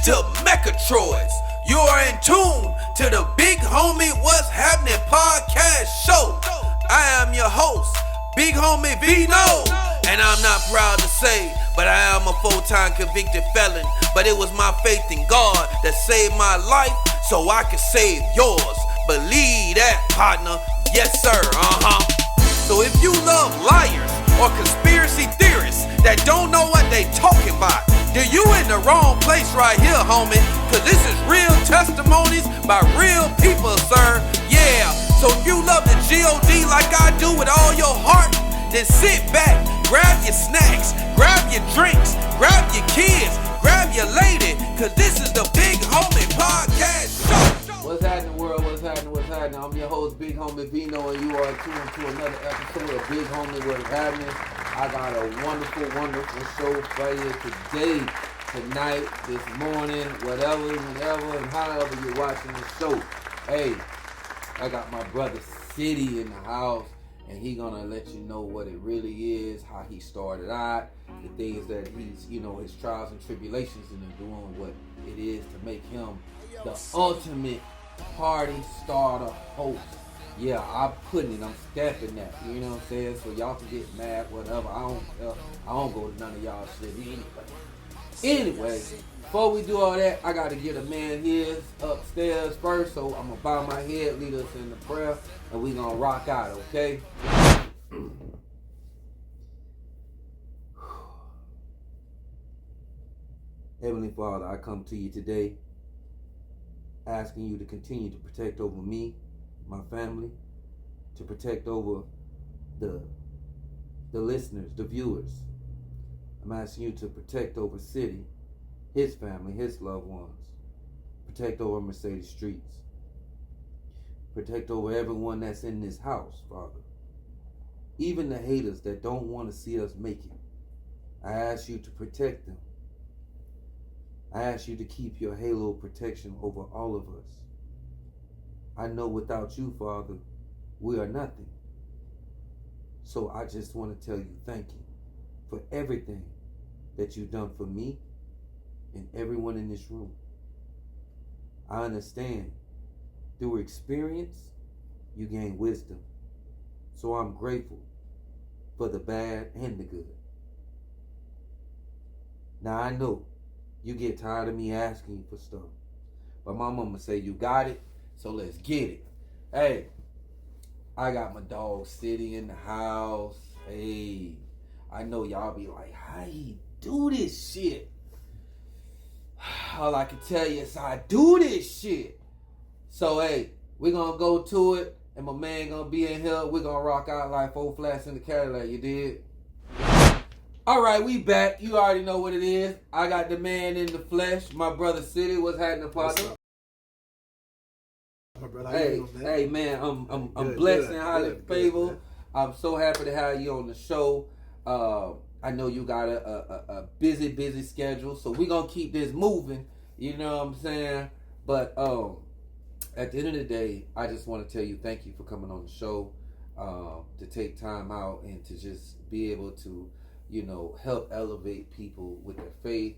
to Mechatroids. You are in tune to the Big Homie What's Happening podcast show. I am your host, Big Homie Vino, and I'm not proud to say, but I am a full-time convicted felon. But it was my faith in God that saved my life so I could save yours. Believe that, partner. Yes, sir. So if you love liars or conspiracy theorists that don't know what they talking about, then you in the wrong place right here, homie. Cause this is real testimonies by real people, sir. Yeah, so if you love the G.O.D. like I do with all your heart, then sit back, grab your snacks, grab your drinks, grab your kids, grab your lady, cause this is the Big Homie Podcast Show. What's happening, world? What's happening? What's happening? I'm your host, Big Homie Vino, and you are tuned to another episode of Big Homie What's Happening. I got a wonderful, wonderful show for you today, tonight, this morning, whatever, whenever, and however you're watching the show. Hey, I got my brother City in the house, and he gonna let you know what it really is, how he started out, the things that he's, his trials and tribulations in doing what it is to make him the ultimate party starter host. Yeah, I'm putting it, I'm stamping that, you know what I'm saying? So y'all can get mad, whatever. I don't go to none of y'all shit anyway. Before we do all that, I gotta get a man his upstairs first, so I'm gonna bow my head, lead us in the prayer, and we gonna rock out, okay? Heavenly Father, I come to you today asking you to continue to protect over me, my family, to protect over the listeners, the viewers. I'm asking you to protect over City, his family, his loved ones. Protect over Mercedes Streets. Protect over everyone that's in this house, Father. Even the haters that don't want to see us make it. I ask you to protect them. I ask you to keep your halo of protection over all of us. I know without you, Father, we are nothing. So I just want to tell you thank you for everything that you've done for me and everyone in this room. I understand through experience, you gain wisdom. So I'm grateful for the bad and the good. Now I know you get tired of me asking you for stuff, but my mama say you got it, so let's get it. Hey, I got my dog City in the house. Hey, I know y'all be like, how he do this shit? All I can tell you is I do this shit. So hey, we gonna go to it, and my man gonna be in here. We gonna rock out like 4 flats in the Cadillac, you did? Alright, we back. You already know what it is. I got the man in the flesh, my brother City. What's happening, partner? Hey man, I'm good, blessed and highly favored. I'm so happy to have you on the show. I know you got a busy schedule, so we're gonna keep this moving, you know what I'm saying? But at the end of the day, I just want to tell you thank you for coming on the show, to take time out and to just be able to, help elevate people with their faith,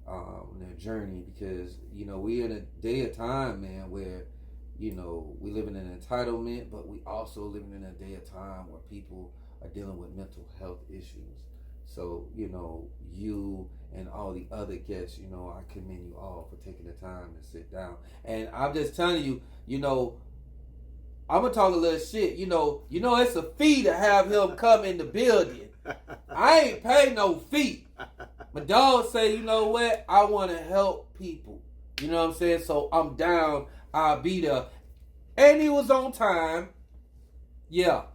their journey, because, we in a day of time, man, where, we live in an entitlement, but we also living in a day of time where people are dealing with mental health issues. So, you and all the other guests, I commend you all for taking the time to sit down. And I'm just telling you, I'm going to talk a little shit. It's a fee to have him come in the building. I ain't pay no fee. My dog say, you know what? I want to help people. You know what I'm saying? So I'm down. I'll be there. And he was on time. Yeah,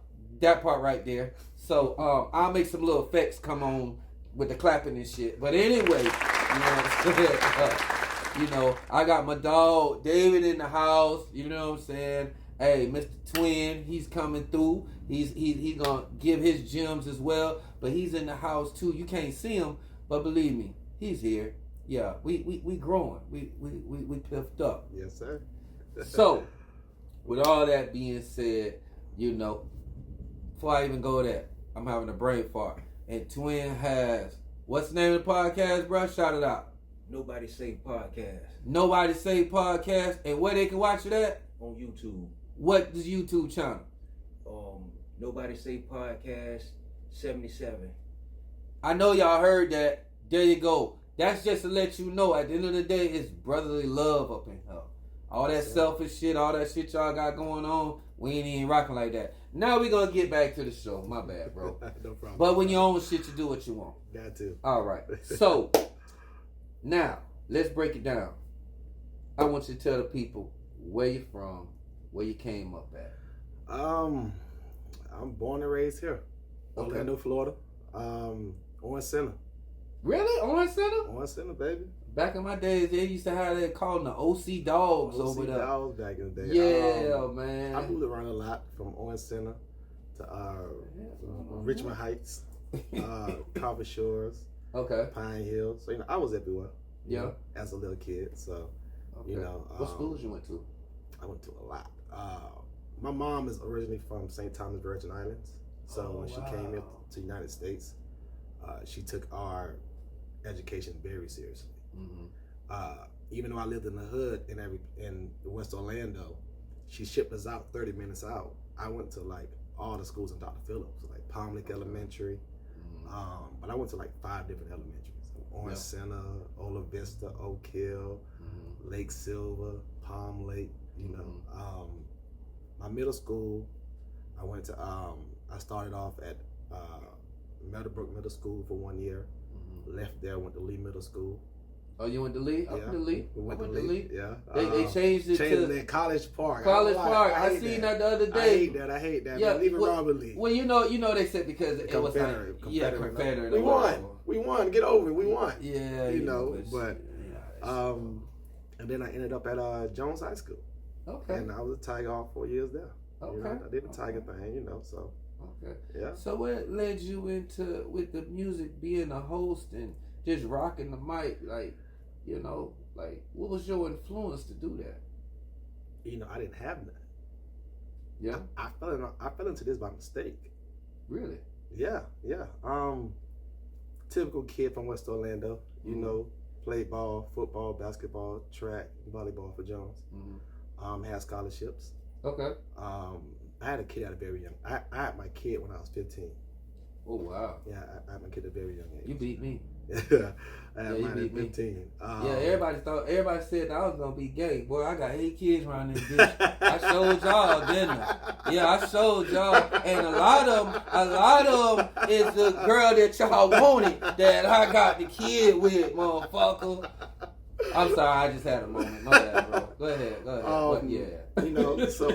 that part right there. So I'll make some little effects come on with the clapping and shit. But anyway, I got my dog David in the house. You know what I'm saying? Hey, Mr. Twin, he's coming through. He's gonna give his gems as well. But he's in the house too. You can't see him, but believe me, he's here. Yeah, we growing. We piffed up. Yes, sir. So, with all that being said, before I even go there, I'm having a brain fart. And Twin has, what's the name of the podcast, bro? Shout it out. Nobody Say Podcast. Nobody Say Podcast. And where they can watch it at? On YouTube. What is YouTube channel? Nobody Say Podcast 77. I know y'all heard that. There you go. That's just to let you know, at the end of the day, it's brotherly love up in here. All that selfish shit, all that shit y'all got going on, we ain't even rocking like that. Now we gonna get back to the show. My bad, bro. No problem. But when you own shit, you do what you want. Got to. All right. So, now, let's break it down. I want you to tell the people where you're from, where you came up at. I'm born and raised here. Okay. Orlando, Florida. Orange Center. Really? Orange Center? Orange Center, baby. Back in my days, they used to have that called the OC Dogs over there. Dogs back in the day. Yeah, man. I moved around a lot from Orange Center to Richmond Heights, Carver Shores, Okay. Pine Hill. So, I was everywhere. Yeah. As a little kid. So, Okay. What schools you went to? I went to a lot. My mom is originally from St. Thomas Virgin Islands. So when she came into the United States, she took our education very seriously. Mm-hmm. Even though I lived in the hood in West Orlando, she shipped us out 30 minutes out. I went to like all the schools in Dr. Phillips, like Palm Lake Elementary. But I went to like 5 different elementaries. Orange Center, Ola Vista, Oak Hill, Lake Silver, Palm Lake, my middle school, I went to, I started off at Meadowbrook Middle School for 1 year. Left there, went to Lee Middle School. Oh, you went to Lee? I went to Lee. We went to Lee. Yeah. They changed it to College Park. College Park. I seen that the other day. I hate that. Yeah, Leave it Robert Lee. Well, you know they said because it was like Confederate. We won. Get over it. We won. Yeah. And then I ended up at Jones High School. Okay. And I was a Tiger all 4 years there. Okay. I did the Tiger thing, so. Okay. Yeah. So what led you into with the music, being a host and just rocking the mic, like what was your influence to do that? I didn't have none. Yeah. I fell into this by mistake. Really? Yeah. Typical kid from West Orlando, played ball, football, basketball, track, volleyball for Jones. Had scholarships. Okay. I had a kid at a very young. I had my kid when I was 15. Oh wow. Yeah, I had my kid at a very young age. You beat me. I had mine at 15. Everybody said that I was gonna be gay. Boy, I got 8 kids around this bitch. I showed y'all, didn't I? Yeah, I showed y'all, and a lot of them is the girl that y'all wanted that I got the kid with, motherfucker. I'm sorry, I just had a moment. My bad, bro. Go ahead. So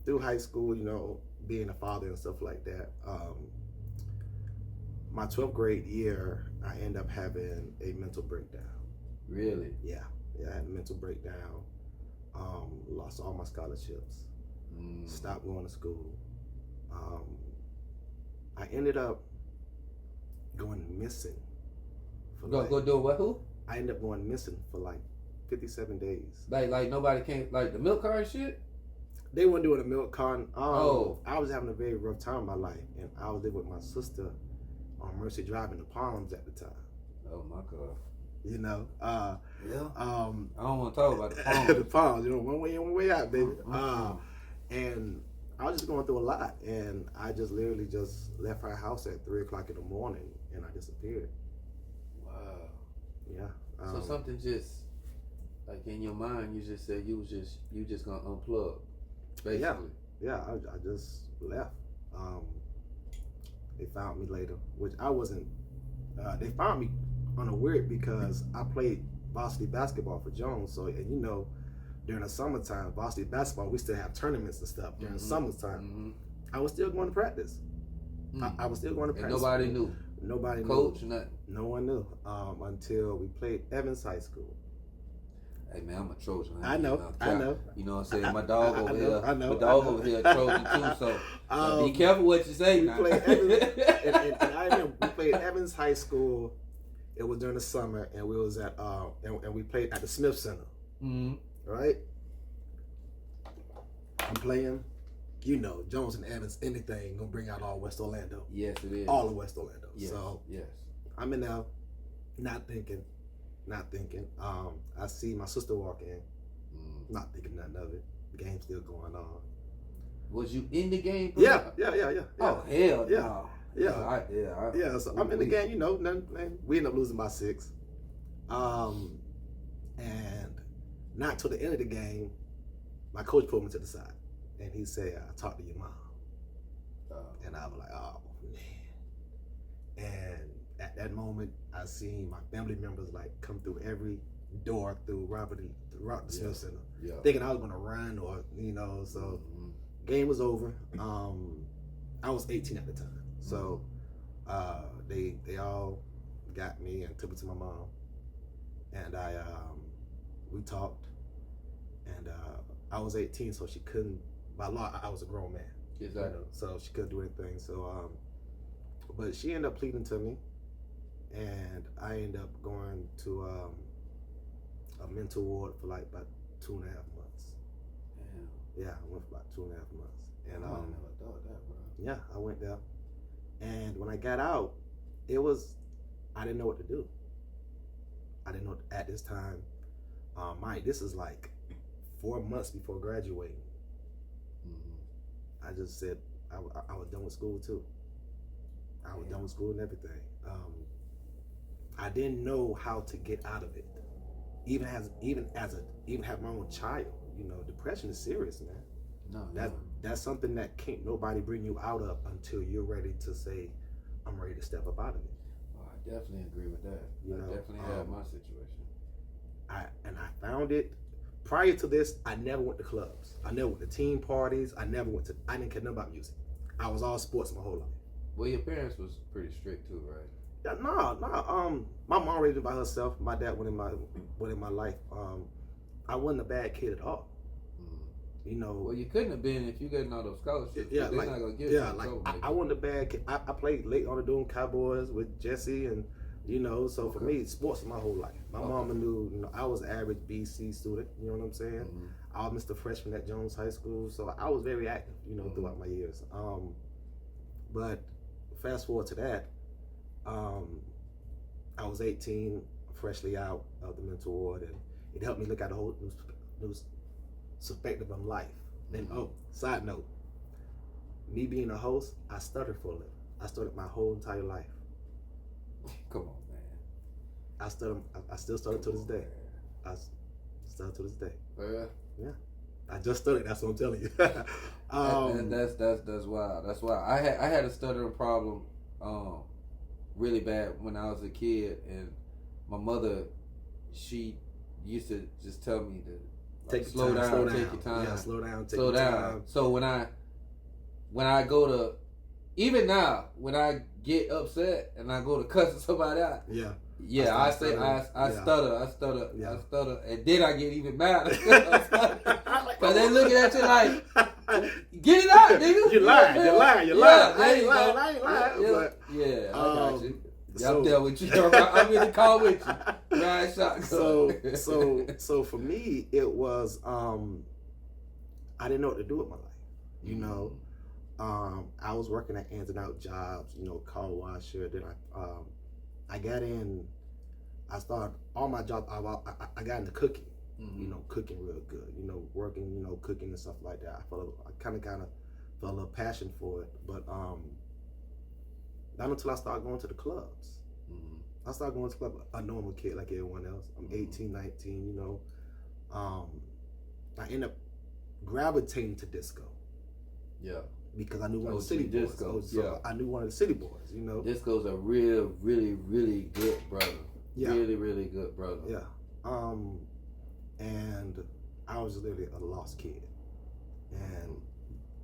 through high school, being a father and stuff like that, my 12th grade year, I ended up having a mental breakdown. Really? Yeah, I had a mental breakdown. Lost all my scholarships. Stopped going to school. I ended up going missing. Go do what? Who? I ended up going missing for like 57 days. Like nobody came, like the milk cart shit? They weren't doing a milk cart. I was having a very rough time in my life, and I was living with my sister on Mercy Drive in the Palms at the time. Oh my God. Yeah. I don't want to talk about the Palms. The Palms, one way in, one way out, baby. And I was just going through a lot, and I just literally just left our house at 3:00 in the morning, and I disappeared. Wow. Yeah. So something just like in your mind, you just said you just gonna unplug, basically. Yeah. I just left. They found me later, which I wasn't. They found me unaware because I played varsity basketball for Jones. So, and during the summertime, varsity basketball, we still have tournaments and stuff during the summertime. I was still going to practice. I was still going to practice. And nobody knew. Nobody Coach, knew. nothing. No one knew until we played Evans High School. Hey man, I'm a Trojan. I know. You know what I'm saying? My dog over here. I know. My dog over here a Trojan too. So be careful what you say. We played Evans, and I remember we played Evans High School. It was during the summer, and we was at and we played at the Smith Center. Right? I'm playing. Jones and Evans, anything gonna bring out all West Orlando. Yes, it is. All of West Orlando. Yes, So yes. I'm in there, not thinking, not thinking. I see my sister walk in, not thinking nothing of it. The game's still going on. Was you in the game? Bro? Yeah. Oh hell Yeah. no. Yeah. Yeah. So I'm in the game. You know, we end up losing by 6. And not till the end of the game, my coach pulled me to the side, and he said, "I talked to your mom." And I was like, "Oh man!" And at that moment, I seen my family members like come through every door throughout the Smith Center, thinking I was gonna run or So game was over. I was 18 at the time, so they all got me and took me to my mom, and we talked, and I was 18, so she couldn't. By law, I was a grown man. Exactly. So she couldn't do anything. So, but she ended up pleading to me, and I ended up going to a mental ward for like about 2.5 months. Damn. Yeah, I went for about 2.5 months, and I never thought that, bro. Yeah, I went there, and when I got out, I didn't know what to do. I didn't know at this time. This is like 4 months before graduating. I just said I was done with school too. I was done with school and everything. I didn't know how to get out of it. Even have my own child. Depression is serious, man. No, that's something that can't nobody bring you out of until you're ready to say, I'm ready to step up out of it. Oh, I definitely agree with that. I definitely had my situation. I found it. Prior to this, I never went to clubs. I never went to team parties. I didn't care nothing about music. I was all sports my whole life. Well, your parents was pretty strict too, right? Yeah, no. My mom raised me by herself. My dad went in my life. I wasn't a bad kid at all. Well, you couldn't have been if you getting all those scholarships. Yeah, they're not gonna give you. I wasn't a bad kid. I played late on the Doom Cowboys with Jesse and. So for me, sports my whole life. My mama knew, I was an average BC student, you know what I'm saying? I was Mr. Freshman at Jones High School, so I was very active, throughout my years. But fast forward to that, I was 18, freshly out of the mental ward, and it helped me look at a whole new perspective of life. And side note, me being a host, I stuttered for a living. I stuttered my whole entire life. Come on, man. I still stutter to this day. I stutter to this day. Yeah. I just stuttered. That's what I'm telling you. And that's wild. That's why I had a stuttering problem, really bad when I was a kid, and my mother, she used to just tell me to slow down, take your time. Yeah, slow down, take your time. Time. So when I go to, even now, when I get upset and I go to cussing somebody out, I stutter, and then I get even madder because they looking at you like, get it out, nigga. You're lying. I ain't lying. I got you. I'm there with you. I'm in the car with you. Right shot. So for me, it was I didn't know what to do with my life. I was working at ins and out jobs, car washer. Then I got in. I started all my jobs. I got into cooking. Cooking real good. Working. Cooking and stuff like that. I kind of felt a little passion for it, but not until I started going to the clubs. I started going to the club, a normal kid like everyone else. I'm 18, 19. I ended up gravitating to disco. Yeah. Because I knew one of the city boys. I knew one of the city boys, Disco's a real, really, really good brother. Yeah. Really, really good brother. Yeah. And I was literally a lost kid. And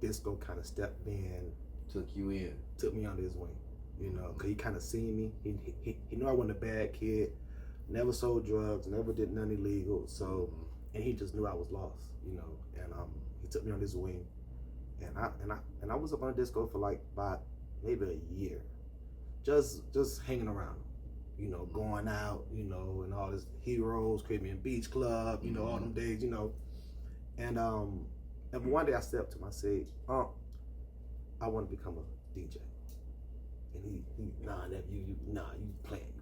Disco kind of stepped in. Took you in. Took me under his wing, because he kind of seen me. He knew I wasn't a bad kid. Never sold drugs, never did nothing illegal. So, and he just knew I was lost, and he took me under his wing. And I was up on Disco for like about maybe a year, just hanging around, going out, and all this Heroes, Caribbean Beach Club, all them days, and one day I stepped to him, I said, I want to become a DJ, and he you playing.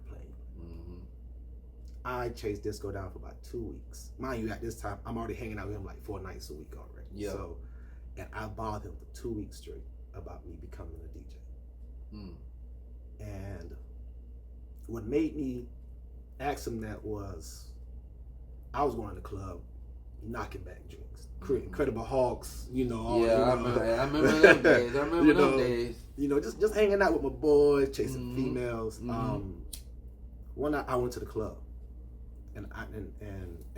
I chased Disco down for about 2 weeks. Mind you, at this time, I'm already hanging out with him like 4 nights a week already. Yeah. So, and I bothered him for 2 weeks straight about me becoming a DJ. And what made me ask him that was, I was going to the club, knocking back drinks, Incredible Hawks, you know. All, yeah, you know, I remember them days. I remember them days. You know, just hanging out with my boys, chasing females. One night I went to the club, and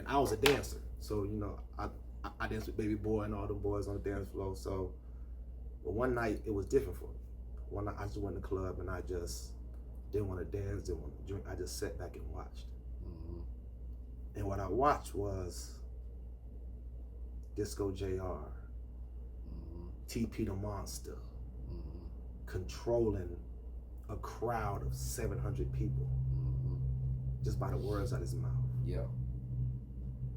I was a dancer, so you know I danced with Baby Boy and all the boys on the dance floor. So, but one night it was different for me. One night I just went to the club and I just didn't want to dance, didn't want to drink. I just sat back and watched. And what I watched was Disco JR, TP the Monster, controlling a crowd of 700 people just by the words out of his mouth. Yeah.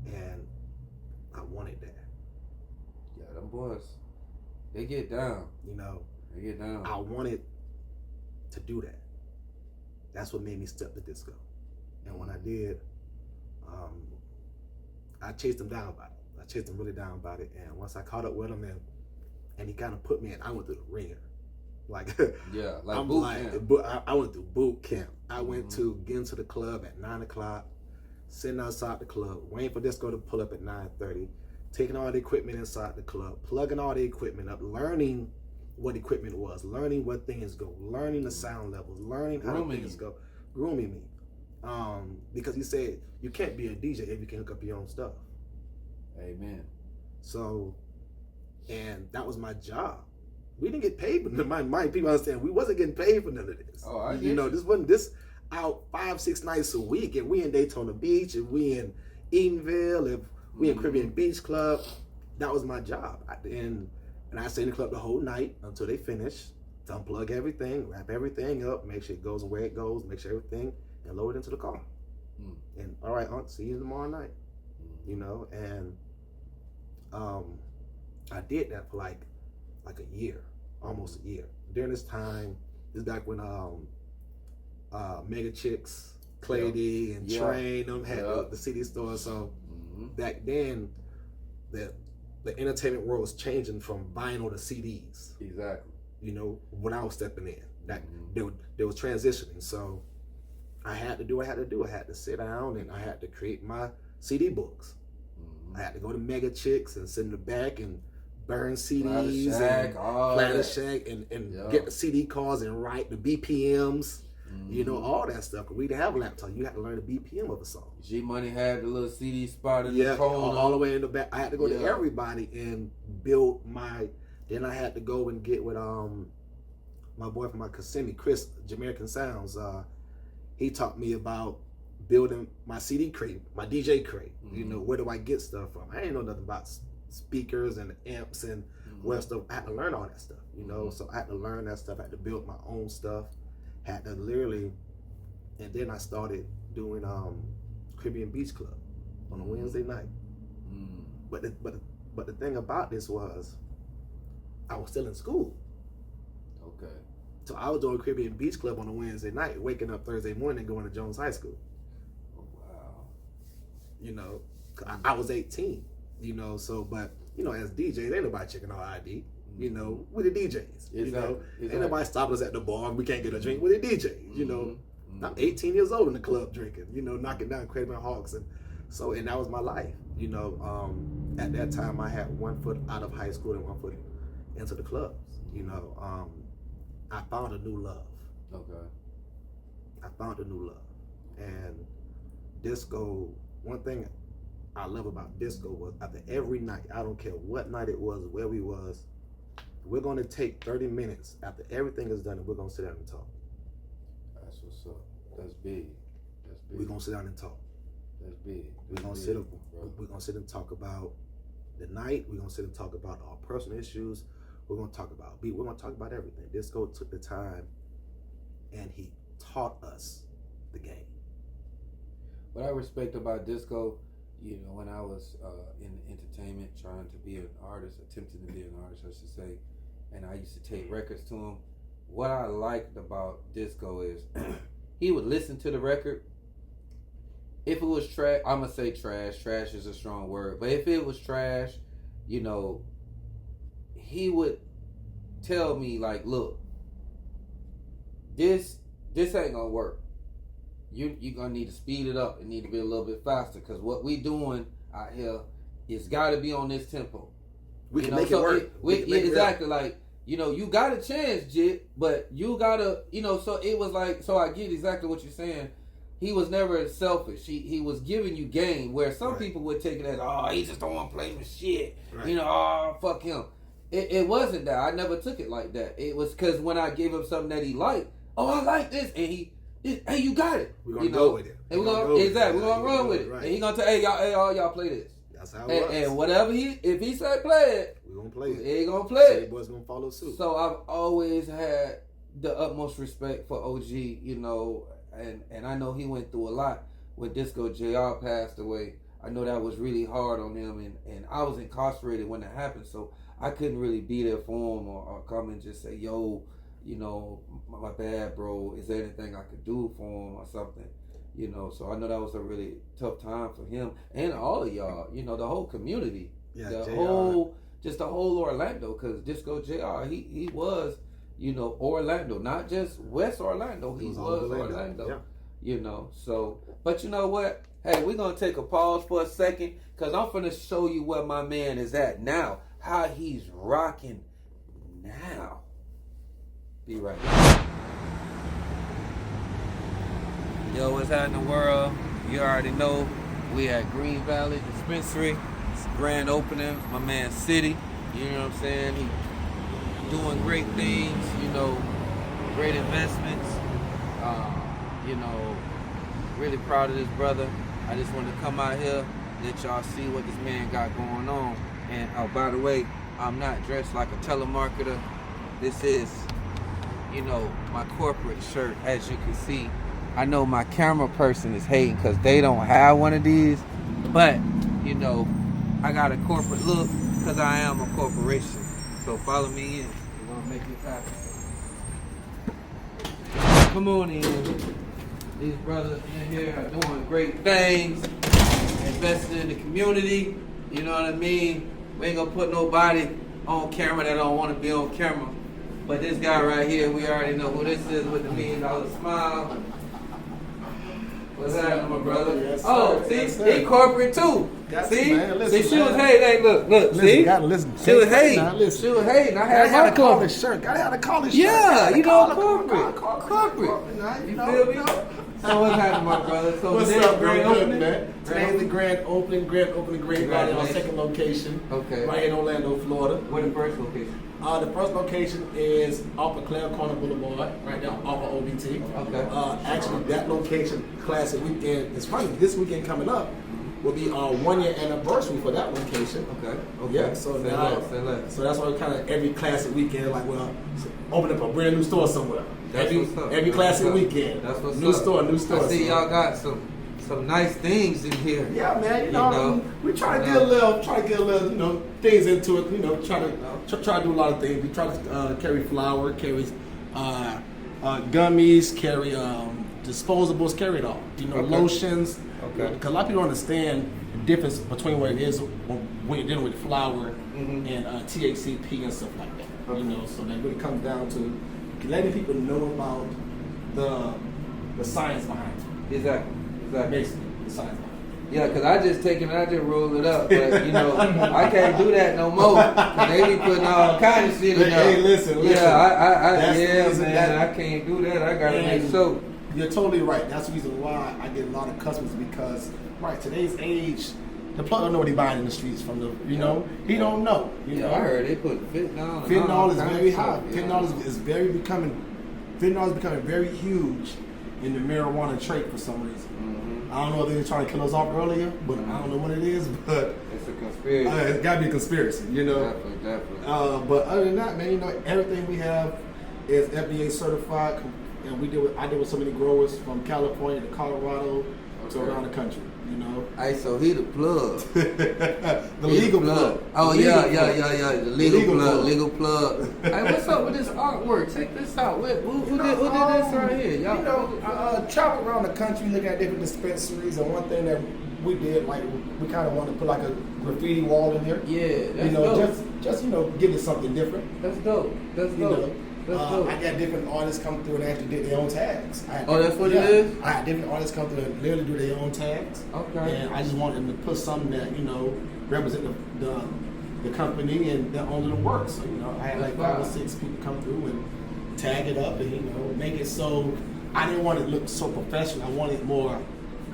And I wanted that. Yeah, them boys, they get down. You know, they get down. I wanted to do that. That's what made me step to disco. And when I did, I chased him down about it. I chased him really down about it. And once I caught up with him, and he kind of put me in, I went through the ringer. Like, yeah, like I'm boot like, camp. I went through boot camp. I went to get into the club at 9 o'clock, sitting outside the club, waiting for disco to pull up at 9:30, taking all the equipment inside the club, plugging all the equipment up, learning what equipment was, learning what things go, learning the sound levels, learning how things go, grooming me. Because he said you can't be a DJ if you can hook up your own stuff. Amen. So, and that was my job. We didn't get paid for my people understand we wasn't getting paid for none of this. Oh, I you know, this wasn't this out 5-6 nights a week, and we in Daytona Beach, and we in Edenville, if we in Caribbean Beach Club. That was my job. And I stayed in the club the whole night until they finished. To unplug everything, wrap everything up, make sure it goes where it goes, make sure everything, and load it into the car. And all right, Aunt, see you tomorrow night. You know, and I did that for like a year, almost a year. During this time, this is back when Mega Chicks, Clay D, and Train them had the CD store. So back then, the entertainment world was changing from vinyl to CDs. Exactly. You know, when I was stepping in, that they was transitioning. So I had to do what I had to do. I had to sit down and I had to create my CD books. I had to go to Mega Chicks and sit in the back and burn CDs and Platter Shack and get the CD cards and write the BPMs, you know, all that stuff. We didn't have a laptop. You had to learn the BPM of a song. G Money had the little CD spot in the corner. All the way in the back. I had to go to everybody and build my. Then I had to go and get with my boy from my Kissimmee, Chris, Jamaican Sounds. He taught me about building my CD crate, my DJ crate. You know, where do I get stuff from? I didn't know nothing about speakers and amps and where stuff. I had to learn all that stuff, you know. So I had to learn that stuff. I had to build my own stuff. Had to literally, and then I started doing Caribbean Beach Club on a Wednesday night. But the thing about this was, I was still in school. Okay. So I was doing Caribbean Beach Club on a Wednesday night, waking up Thursday morning, going to Jones High School. Oh, wow. You know, I was 18. You know, so but you know, as DJs, ain't nobody checking our ID. You know, we're the DJs. You know, ain't nobody stopping us at the bar. We can't get a drink. We're the DJs. You know, I'm 18 years old in the club drinking. You know, knocking down Craven Hawks, and that was my life. You know, at that time I had 1 foot out of high school and 1 foot into the clubs. You know, I found a new love. Okay. I found a new love, and disco. One thing I love about disco was after every night, I don't care what night it was, where we was, we're gonna take 30 minutes after everything is done and we're gonna sit down and talk. That's what's up. That's big. That's big. We're gonna sit down and talk. That's big. We're gonna sit and talk about the night. We're gonna sit and talk about our personal issues. We're gonna talk about beat. We're gonna talk about everything. Disco took the time and he taught us the game. What I respect about disco, you know, when I was in entertainment, trying to be an artist, attempting to be an artist, I should say, and I used to take records to him. What I liked about disco is he would listen to the record if it was trash, I'm gonna say trash. Trash is a strong word, but if it was trash, you know, he would tell me like, look, this ain't gonna work. You gonna need to speed it up. It need to be a little bit faster because what we doing out here, it's got to be on this tempo. We can make it work. Exactly. Like, you know, you got a chance, Jit, but you gotta, you know. So it was like, so I get exactly what you're saying. He was never selfish. He was giving you game where some people would take it as, oh, he just don't want to play with shit. Right. You know, oh, fuck him. It wasn't that. I never took it like that. It was because when I gave him something that he liked, oh, I like this, and hey, you got it. We're gonna go with it. And we're gonna run with it. Right. And he gonna tell, hey, y'all play this. That's how it works. And whatever if he say play it, we're gonna play it. He gonna play it. Boys gonna follow suit. So I've always had the utmost respect for OG, you know, and I know he went through a lot when Disco JR passed away. I know that was really hard on him, and I was incarcerated when that happened, so I couldn't really be there for him or come and just say, yo, you know, my bad, bro. Is there anything I could do for him or something? You know, so I know that was a really tough time for him and all of y'all. You know, the whole community, the whole Orlando, because Disco JR, he was, you know, Orlando, not just West Orlando. He was Orlando. Yeah. You know, so, but you know what? Hey, we're gonna take a pause for a second because I'm gonna show you where my man is at now, how he's rocking now. Be right back. Yo, what's happening, world? You already know we at Green Valley Dispensary. It's a grand opening. My man City, you know what I'm saying? He doing great things, you know, great investments. You know, really proud of this brother. I just wanted to come out here, let y'all see what this man got going on. And oh, by the way, I'm not dressed like a telemarketer. This is, you know, my corporate shirt, as you can see. I know my camera person is hating because they don't have one of these, but, you know, I got a corporate look because I am a corporation. So follow me in. We're going to make this happen. Come on in. These brothers in here are doing great things, investing in the community, you know what I mean? We ain't gonna put nobody on camera that don't want to be on camera. But this guy right here, we already know who this is with the $1 million smile. What's happening, my brother? Yes, oh, see, he corporate too. See, man, listen, see, she was hating. Hey, look, listen, see, gotta listen. She was hating. She was hating. I had a college shirt. Gotta have a college shirt. Yeah, you know, corporate. You feel me? So what's happening, my brother? So what's up, grand opening, man? Today's the grand opening, Green Valley, our second location. Okay. Right in Orlando, Florida. Where the first location? The first location is off of Clare Corner Boulevard, right now off of OBT. Okay. Actually, that location, Classic Weekend, it's funny, this weekend coming up will be our 1 year anniversary for that location. Okay. Yeah, so now, so that's why kind of every Classic Weekend, like, well, open up a brand new store somewhere. Every Classic Weekend. That's what's new store. I see y'all got some nice things in here. Yeah, man. You know, we try to get a little, you know, things into it. You know, try to do a lot of things. We try to carry flour, carry gummies, carry disposables, carry it all. You know, lotions. Okay. Because a lot of people don't understand the difference between what it is when you're dealing with flour and THCP and stuff like that. Okay. You know, so that really comes down to letting people know about the science behind it. Exactly. Basically, the science behind it. Yeah, because I just take it and I just roll it up. But, you know, I can't do that no more. Because they be putting all kind of shit in there. Hey, listen. Yeah, man, I can't do that. I got to make sure. You're totally right. That's the reason why I get a lot of customers because, today's age, the plug don't know what he's buying in the streets from the, you know, he don't know. You know? I heard they put fentanyl. Fentanyl is very hot. Fentanyl is becoming very huge in the marijuana trade for some reason. Mm-hmm. I don't know if they're trying to kill us off earlier, but I don't know what it is. But it's a conspiracy. It's got to be a conspiracy, you know. Definitely. But other than that, man, you know, everything we have is FDA certified, and I deal with so many growers from California to Colorado to around the country. You know. Hey, so he the plug. The He legal plug. Oh, The yeah. legal The legal plug. plug. Legal plug. Hey, what's up with this artwork? Check this out. Who did this right here? Y'all, You know, I travel around the country looking at different dispensaries, and one thing that we did, like, we kind of wanted to put like a graffiti wall in here. Yeah, that's You know, dope. just give it something different. That's dope. That's You dope. know, That's dope. I got different artists come through and actually did their own tags. Oh, that's what it is? I had different artists come through and literally do their own tags. Okay. And I just wanted them to put something that, you know, represent the company and the owner of the work. So, you know, I had like 5 or 6 people come through and tag it up and, you know, make it so I didn't want it to look so professional. I wanted more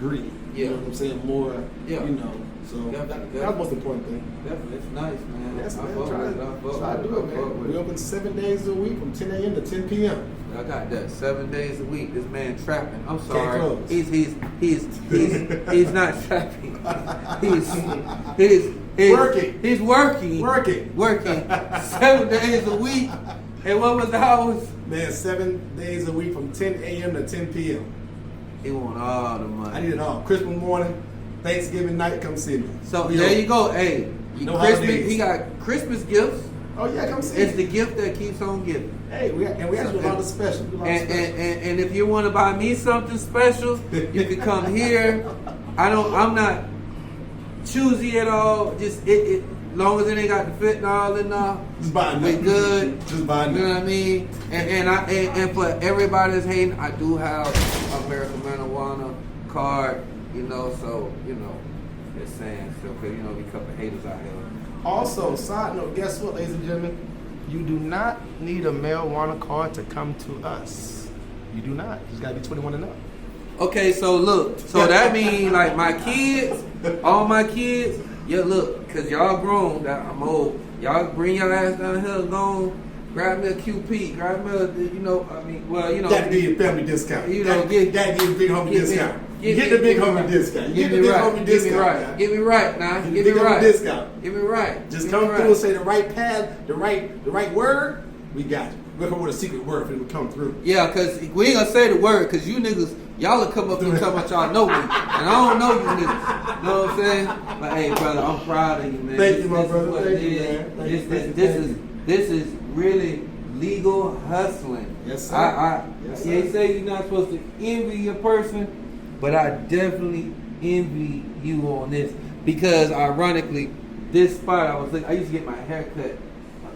gritty. Yeah. You know what I'm saying? More, Yeah. you know. So Definitely, that's the most important thing. Definitely, it's nice, man. Yes, I man. fuck Try with it. I fuck to do with it, I fuck man. with We it. open 7 days a week from 10 a.m. to 10 p.m. I got that 7 days a week. This man trapping. I'm sorry. close. He's not trapping. He's Working. He's working. Working. 7 days a week. And what was the hours? Man, 7 days a week from 10 a.m. to 10 p.m. He want all the money. I need it all. Christmas morning, Thanksgiving night, come see me. So We there open. you go. Hey, No Christmas. holidays. He got Christmas gifts. Oh yeah, come see It's me. the gift that keeps on giving. Hey, we actually do a lot of special. We do a lot of And, special. and if you want to buy me something special, you can come here. I'm not choosy at all. Just it long as it ain't got the fentanyl in there, Just buy we nothing. good. Just buy You know nothing. what I mean? And for everybody that's hating, I do have American marijuana card. You know, so you know, just saying. So, 'cause, you know, we a couple haters out here. Also, side note, guess what, ladies and gentlemen? You do not need a marijuana card to come to us. You do not. You just gotta be 21 and up. Okay, so look, so that means like my kids, all my kids, yeah, look, cause y'all grown, I'm old. Y'all bring your ass down here, go on, grab me a QP, grab me a, you know, I mean, well, you know. That give you a family discount. You know, that give you a big homie discount. You get the big homie discount. You get the big homie discount. Get me right now. Get Get the me big homie right. discount. Get me right. Just Get come me through right. and say the right pad, the right word. We got you. We'll come with a secret word for them to come through. Yeah, cause we ain't gonna say the word, cause you niggas, y'all will come up and talk about y'all know me, and I don't know you niggas. You know what I'm saying? But hey, brother, I'm proud of you, man. Thank you, my This is brother. what Thank it you, is. man. Thank you, thank you, This thank is this is really legal hustling. Yes, sir. Yes, They sir. say you're not supposed to envy a person, but I definitely envy you on this because, ironically, this spot I used to get my hair cut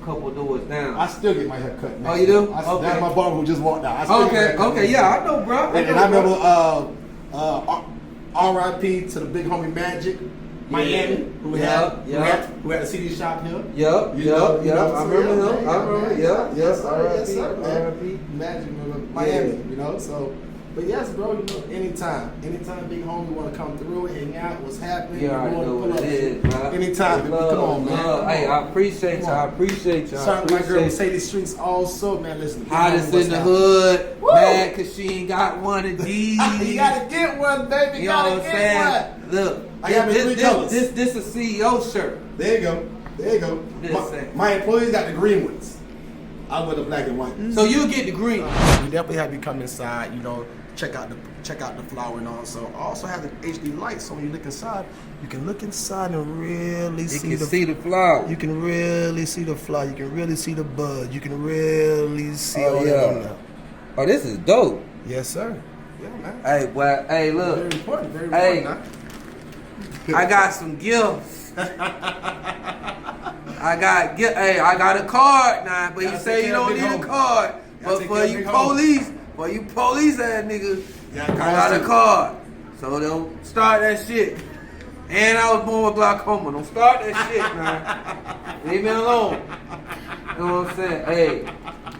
a couple doors down. I still get my hair cut. Oh, you do? That's Okay. my barber who just walked out. I still get my hair cut. Okay, yeah, I know, bro. And I remember R.I.P. to the big homie Magic, Miami, who had a CD shop here. Yep. I remember him. I remember. Yep. Yes, R.I.P. sir, man. R.I.P. Magic, Miami. You know, so. But yes, bro, you know, anytime big homie want to come through, hang out, what's happening, You already wanna know pull what up. it is, bro. Anytime, baby. Love, Come on, man. love. Come Hey, on. I appreciate you. Come on. I appreciate you. I Something my girl appreciate Mercedes Streets also, man. Listen, big hottest homie, what's in the happening? hood, Woo! mad cause she ain't got one of these. You gotta get one, baby. You know what I'm saying? Look, I got me 3 colors. this a CEO shirt. There you go. There you go. Just saying. My employees got the green ones. I wear the black and white. So you get the green. We definitely have you come inside, you know, check out the flower and also have the HD lights, so when you look inside, you can look inside and really You see can the see the flower. you can really see the flower, you can really see the bud, you can really see Oh, all yeah. that on there. Oh, this is dope. Yes, sir. Yeah, man. Hey, boy. Hey, look. Very important, very Hey. important. I got some gifts. I got a card now, but you Gotta say take you care of don't big need a homie. card. Gotta But take for care of you big homie. police ass niggas, Yeah, I cards got a too. card. So don't start that shit. And I was born with glaucoma. Don't start that shit, man. Leave me alone. You know what I'm saying? Hey,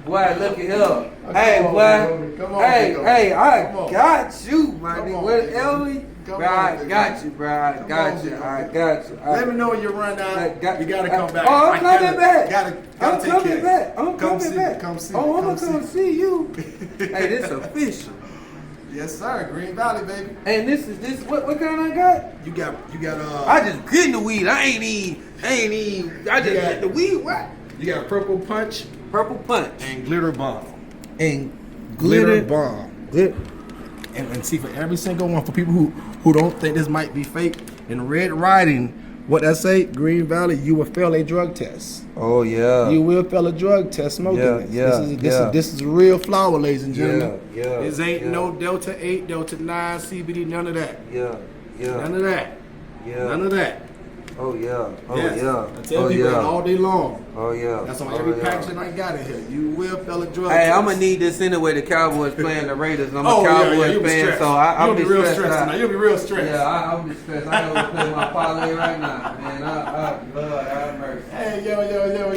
boy, look at here. Hey, on, boy. homie. Come on, Hey, big homie. hey, I Come on. got you, my Come nigga. on, What big else? homie. Come Bro, on, I big got homie. you, bro. I Come got on, you. big I homie. got you. Let me know when you run down. You gotta come back. Oh, I'm I coming back. Gotta I'm take coming care. back. I'm Come coming see back. Me. Come see. Oh, me. I'm gonna come see you. Hey, this official. Yes, sir. Green Valley, baby. And this what kind I got? You got I just getting the weed. I just get the weed. What? You got Purple Punch Purple punch and Glitter Bomb. and Glitter Bomb. Glitter. and see for every single one, for people who don't think this might be fake, in red writing, what that say? Green Valley, you will fail a drug test. Oh yeah. You will fail a drug test smoking this. This is real flower, ladies and gentlemen. Yeah. This ain't no Delta 8, Delta 9, CBD, none of that. Yeah. None of that. Yeah. None of that. Oh yeah. Oh Yes. yeah. I tell people that all day long. Oh yeah. That's on every packaging I got in here. You will fail a drug Hey, test. I'm gonna need this anyway. The Cowboys playing the Raiders. I'm a you'll Cowboys be fan, stressed. so I'll be real stressed out. tonight. You'll be real stressed. Yeah, I'll be stressed. I know we play my parlay right now, man. Lord have mercy. Hey,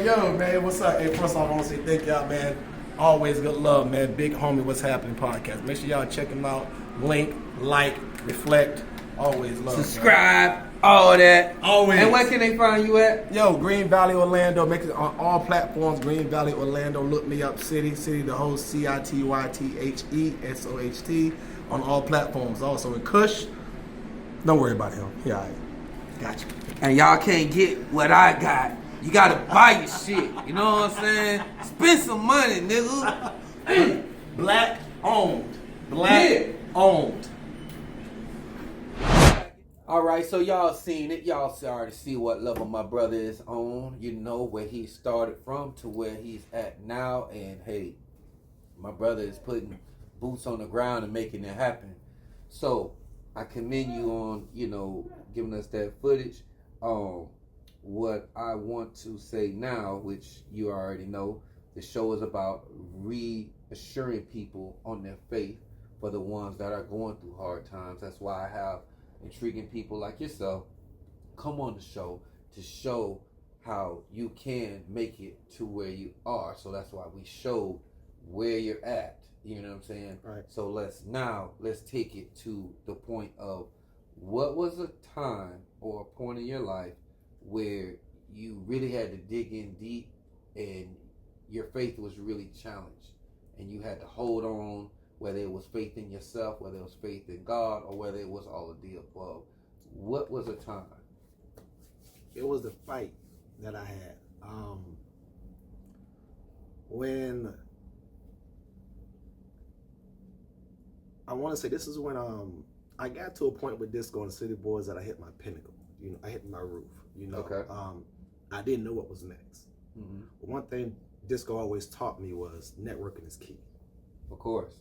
yo, man. What's up? Hey, first off, I want to say thank y'all, man. Always good love, man. Big Homie What's Happening podcast. Make sure y'all check him out. Link, like, reflect. Always love. Subscribe, all that. Always. And where can they find you at? Yo, Green Valley Orlando. Make it on all platforms. Green Valley Orlando. Look me up. City, the whole CITYTHESOHT on all platforms. Also in Kush. Don't worry about him. Yeah, all right. Gotcha. And y'all can't get what I got. You gotta buy your shit. You know what I'm saying? Spend some money, nigga. Black owned. Black owned. Alright, so y'all seen it. Y'all already see what level my brother is on. You know where he started from to where he's at now. And hey, my brother is putting boots on the ground and making it happen. So I commend you on, giving us that footage. What I want to say now, which you already know, the show is about reassuring people on their faith for the ones that are going through hard times. That's why I have intriguing people like yourself come on the show to show how you can make it to where you are. So that's why we showed where you're at. You know what I'm saying? Right. So let's take it to the point of what was a time or a point in your life where you really had to dig in deep and your faith was really challenged and you had to hold on, whether it was faith in yourself, whether it was faith in God, or whether it was all of the above. What was a time? It was the fight that I had. When I want to say this is when I got to a point with Disco and the City Boys that I hit my pinnacle. I hit my roof. Okay. I didn't know what was next. Mm-hmm. But one thing Disco always taught me was networking is key. Of course.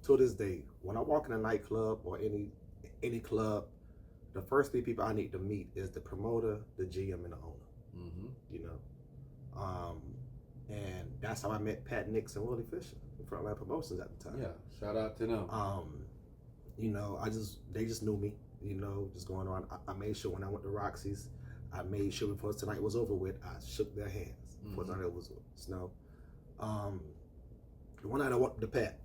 To this day, when I walk in a nightclub or any club, the first three people I need to meet is the promoter, the GM, and the owner. Mm-hmm. And that's how I met Pat Nix and Willie Fisher in Frontline Promotions at the time. Yeah, shout out to them. They just knew me. Just going on. I made sure when I went to Roxy's, I made sure before tonight was over with, I shook their hands before tonight was over. The one night I walked to Pat,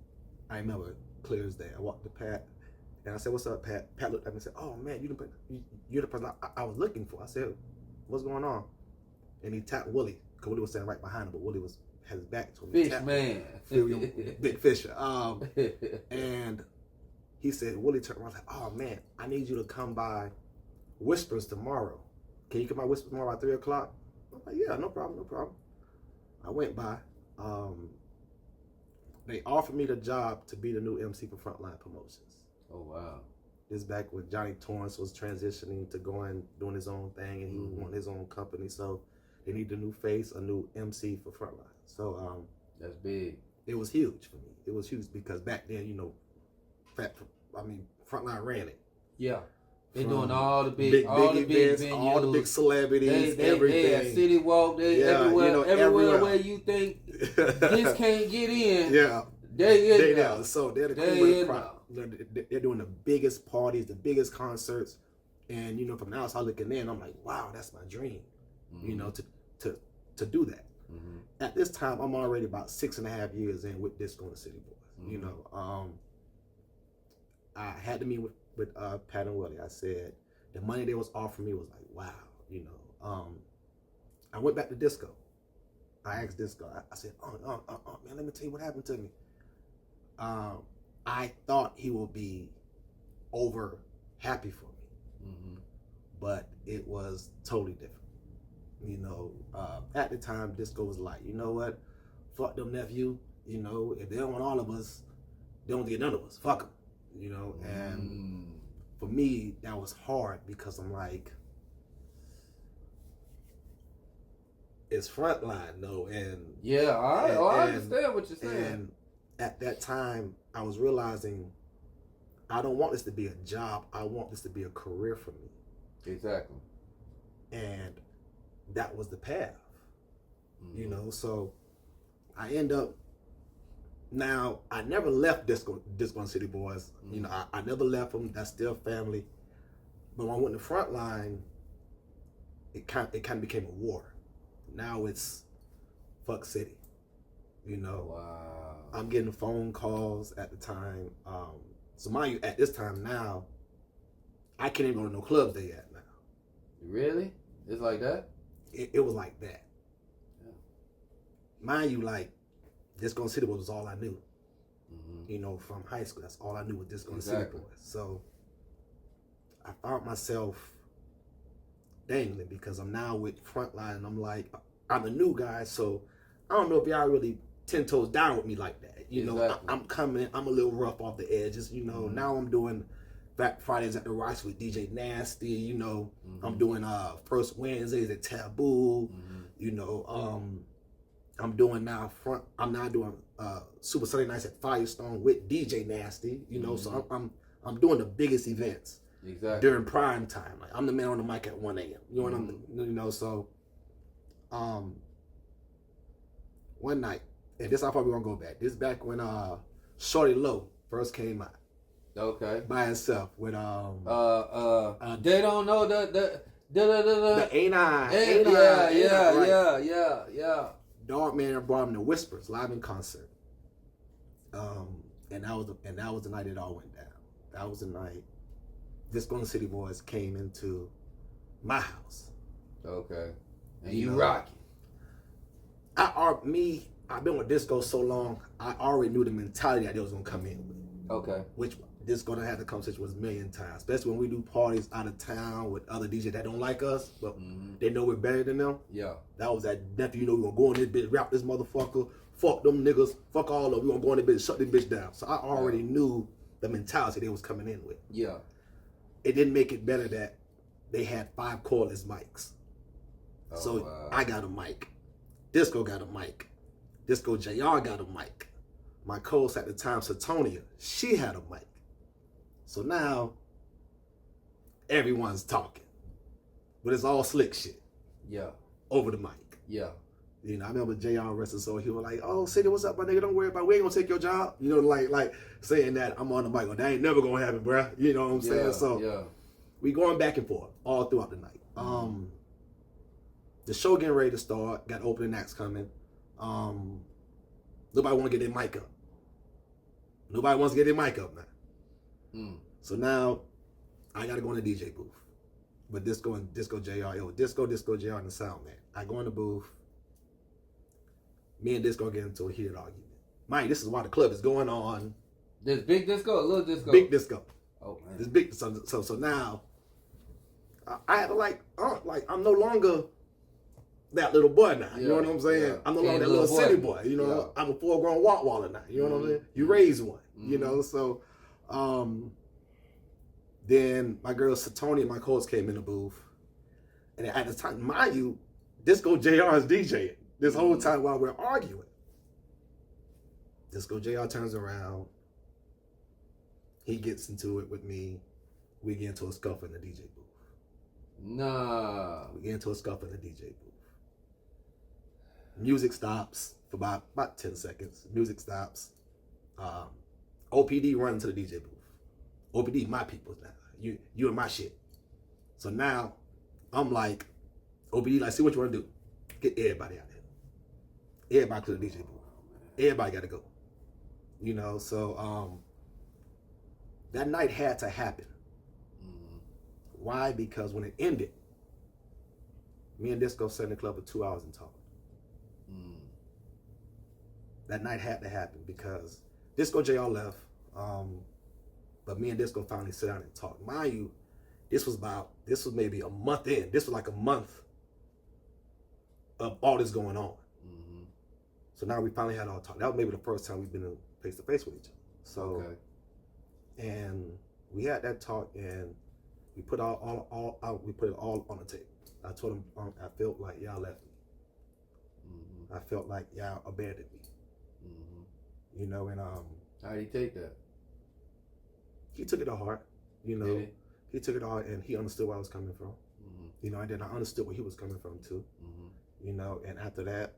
I remember clear as day. I walked to Pat, and I said, "What's up, Pat?" Pat looked at me and said, "Oh man, you're the person I was looking for." I said, "What's going on?" And he tapped Willie, because Willie was standing right behind him, but Willie had his back to him. Fish man. Big Fisher. And he said, Willie turned around and said, "Oh man, I need you to come by Whispers tomorrow. Can you come by Whispers tomorrow at 3 o'clock?" I'm like, "Yeah, no problem." I went by. They offered me the job to be the new MC for Frontline Promotions. Oh wow. This back when Johnny Torrance was transitioning to doing his own thing, and he wanted his own company, so they needed a new face, a new MC for Frontline. So that's big. It was huge for me. It was huge because back then, Frontline ran it. Yeah. They're doing all the big events, venues, all the big celebrities, everything. They had City Walk, everywhere where you think this can't get in. Yeah. They in. So they're the cream of the crop. They're doing the biggest parties, the biggest concerts, and from the outside looking in, I'm like, wow, that's my dream. To do that. Mm-hmm. At this time, I'm already about 6.5 years in with Disco and the City Boys. Mm-hmm. I had to meet with Pat and Willie. I said the money they was offering me was like, wow. I went back to Disco. I asked Disco. I said, man, let me tell you what happened to me. I thought he would be over happy for me, but it was totally different. At the time, Disco was like, you know what? Fuck them, nephew. If they don't want all of us, they don't get none of us. Fuck them, you know. And for me, that was hard because I'm like, it's frontline though, and yeah, I understand what you're saying. And at that time, I was realizing I don't want this to be a job. I want this to be a career for me. Exactly. And that was the path, you know. So I end up. Now I never left Disco and City Boys. You know, I never left them. That's still family. But when I went to Frontline, it kind of became a war. Now it's fuck City. You know. Wow. I'm getting phone calls at the time. So mind you, at this time now, I can't even go to no clubs they at now. Really? It's like that? It was like that. Yeah. Mind you, like, Disco and City Boys was all I knew. You know, from high school, that's all I knew was Disco and City Boys. So I found myself dangling because I'm now with Frontline and I'm like, I'm a new guy, so I don't know if y'all really 10 toes down with me like that. You know, I'm coming, I'm a little rough off the edges, you know. Now I'm doing Back Fridays at the Rocks with DJ Nasty, you know. I'm doing First Wednesdays at Taboo, you know. I'm doing now I'm now doing Super Sunday Nights at Firestone with DJ Nasty, you know. So I'm doing the biggest events during prime time. Like, I'm the man on the mic at 1 a.m. You know what you know. So one night, and this I probably gonna go back. This back when Shorty Low first came out. Okay. By himself with they don't know the A9. Yeah. Dog Man brought him to Whispers live in concert. And that was the night it all went down. That was the night Disco and City Boys came into my house. Okay. And you rocking. I've been with Disco so long, I already knew the mentality that they was gonna come in with. Okay. Which Disco done had the conversation with a million times, especially when we do parties out of town with other DJs that don't like us, but they know we're better than them. Yeah. That was that nephew, you know, we gonna go in this bitch, rap this motherfucker, fuck them niggas, fuck all of them, we gonna go in this bitch, shut this bitch down. So I already knew the mentality they was coming in with. Yeah. It didn't make it better that they had 5 cordless mics. I got a mic. Disco got a mic. Disco JR got a mic. My co-host at the time, Satonia, she had a mic. So now, everyone's talking. But it's all slick shit. Yeah. Over the mic. Yeah. You know, I remember JR rested, so he was like, "Oh, City, what's up, my nigga? Don't worry about it. We ain't gonna take your job." You know, like saying that I'm on the mic. Well, that ain't never gonna happen, bruh. You know what I'm saying? So we going back and forth all throughout the night. The show getting ready to start. Got opening acts coming. Nobody want to get their mic up. Nobody wants to get their mic up now. So now I gotta go in the DJ booth. But Disco JR, Disco JR and the sound man. I go in the booth. Me and Disco get into a heated argument. Mind, this is why the club is going on. There's big Disco or little Disco? Big Disco. Oh man. This big so now I had to I'm no longer that little boy now. You know what I'm saying? Yeah. I'm no longer that little city boy. You know, I'm a full-grown Waller now. You know what I'm saying? You raise one. You know, so then my girl Satonia, my co-host, came in the booth. And at the time, mind you, Disco JR is DJing this whole time while we're arguing. Disco JR turns around. He gets into it with me. We get into a scuffle in the DJ booth. Nah. We get into a scuffle in the DJ booth. Music stops for about 10 seconds. Music stops. OPD runs to the DJ booth. OPD, my people now. You and my shit. So now, I'm like, OPD, like, see what you want to do. Get everybody out there. Everybody to the DJ booth. Everybody got to go. You know, so that night had to happen. Why? Because when it ended, me and Disco sat in the club for 2 hours and talked. That night had to happen because Disco JR left, but me and Disco finally sat down and talked. Mind you, this was maybe a month in. This was like a month of all this going on. So now we finally had our talk. That was maybe the first time we've been face to face with each other. So, Okay. and we had that talk, and we put all out. We put it all on the table. I told him I felt like y'all left me. I felt like y'all abandoned me. You know, and How did he take that? he took it to heart. You know, Did he took it to heart, and he understood where I was coming from. You know, and then I understood where he was coming from too. You know, and after that,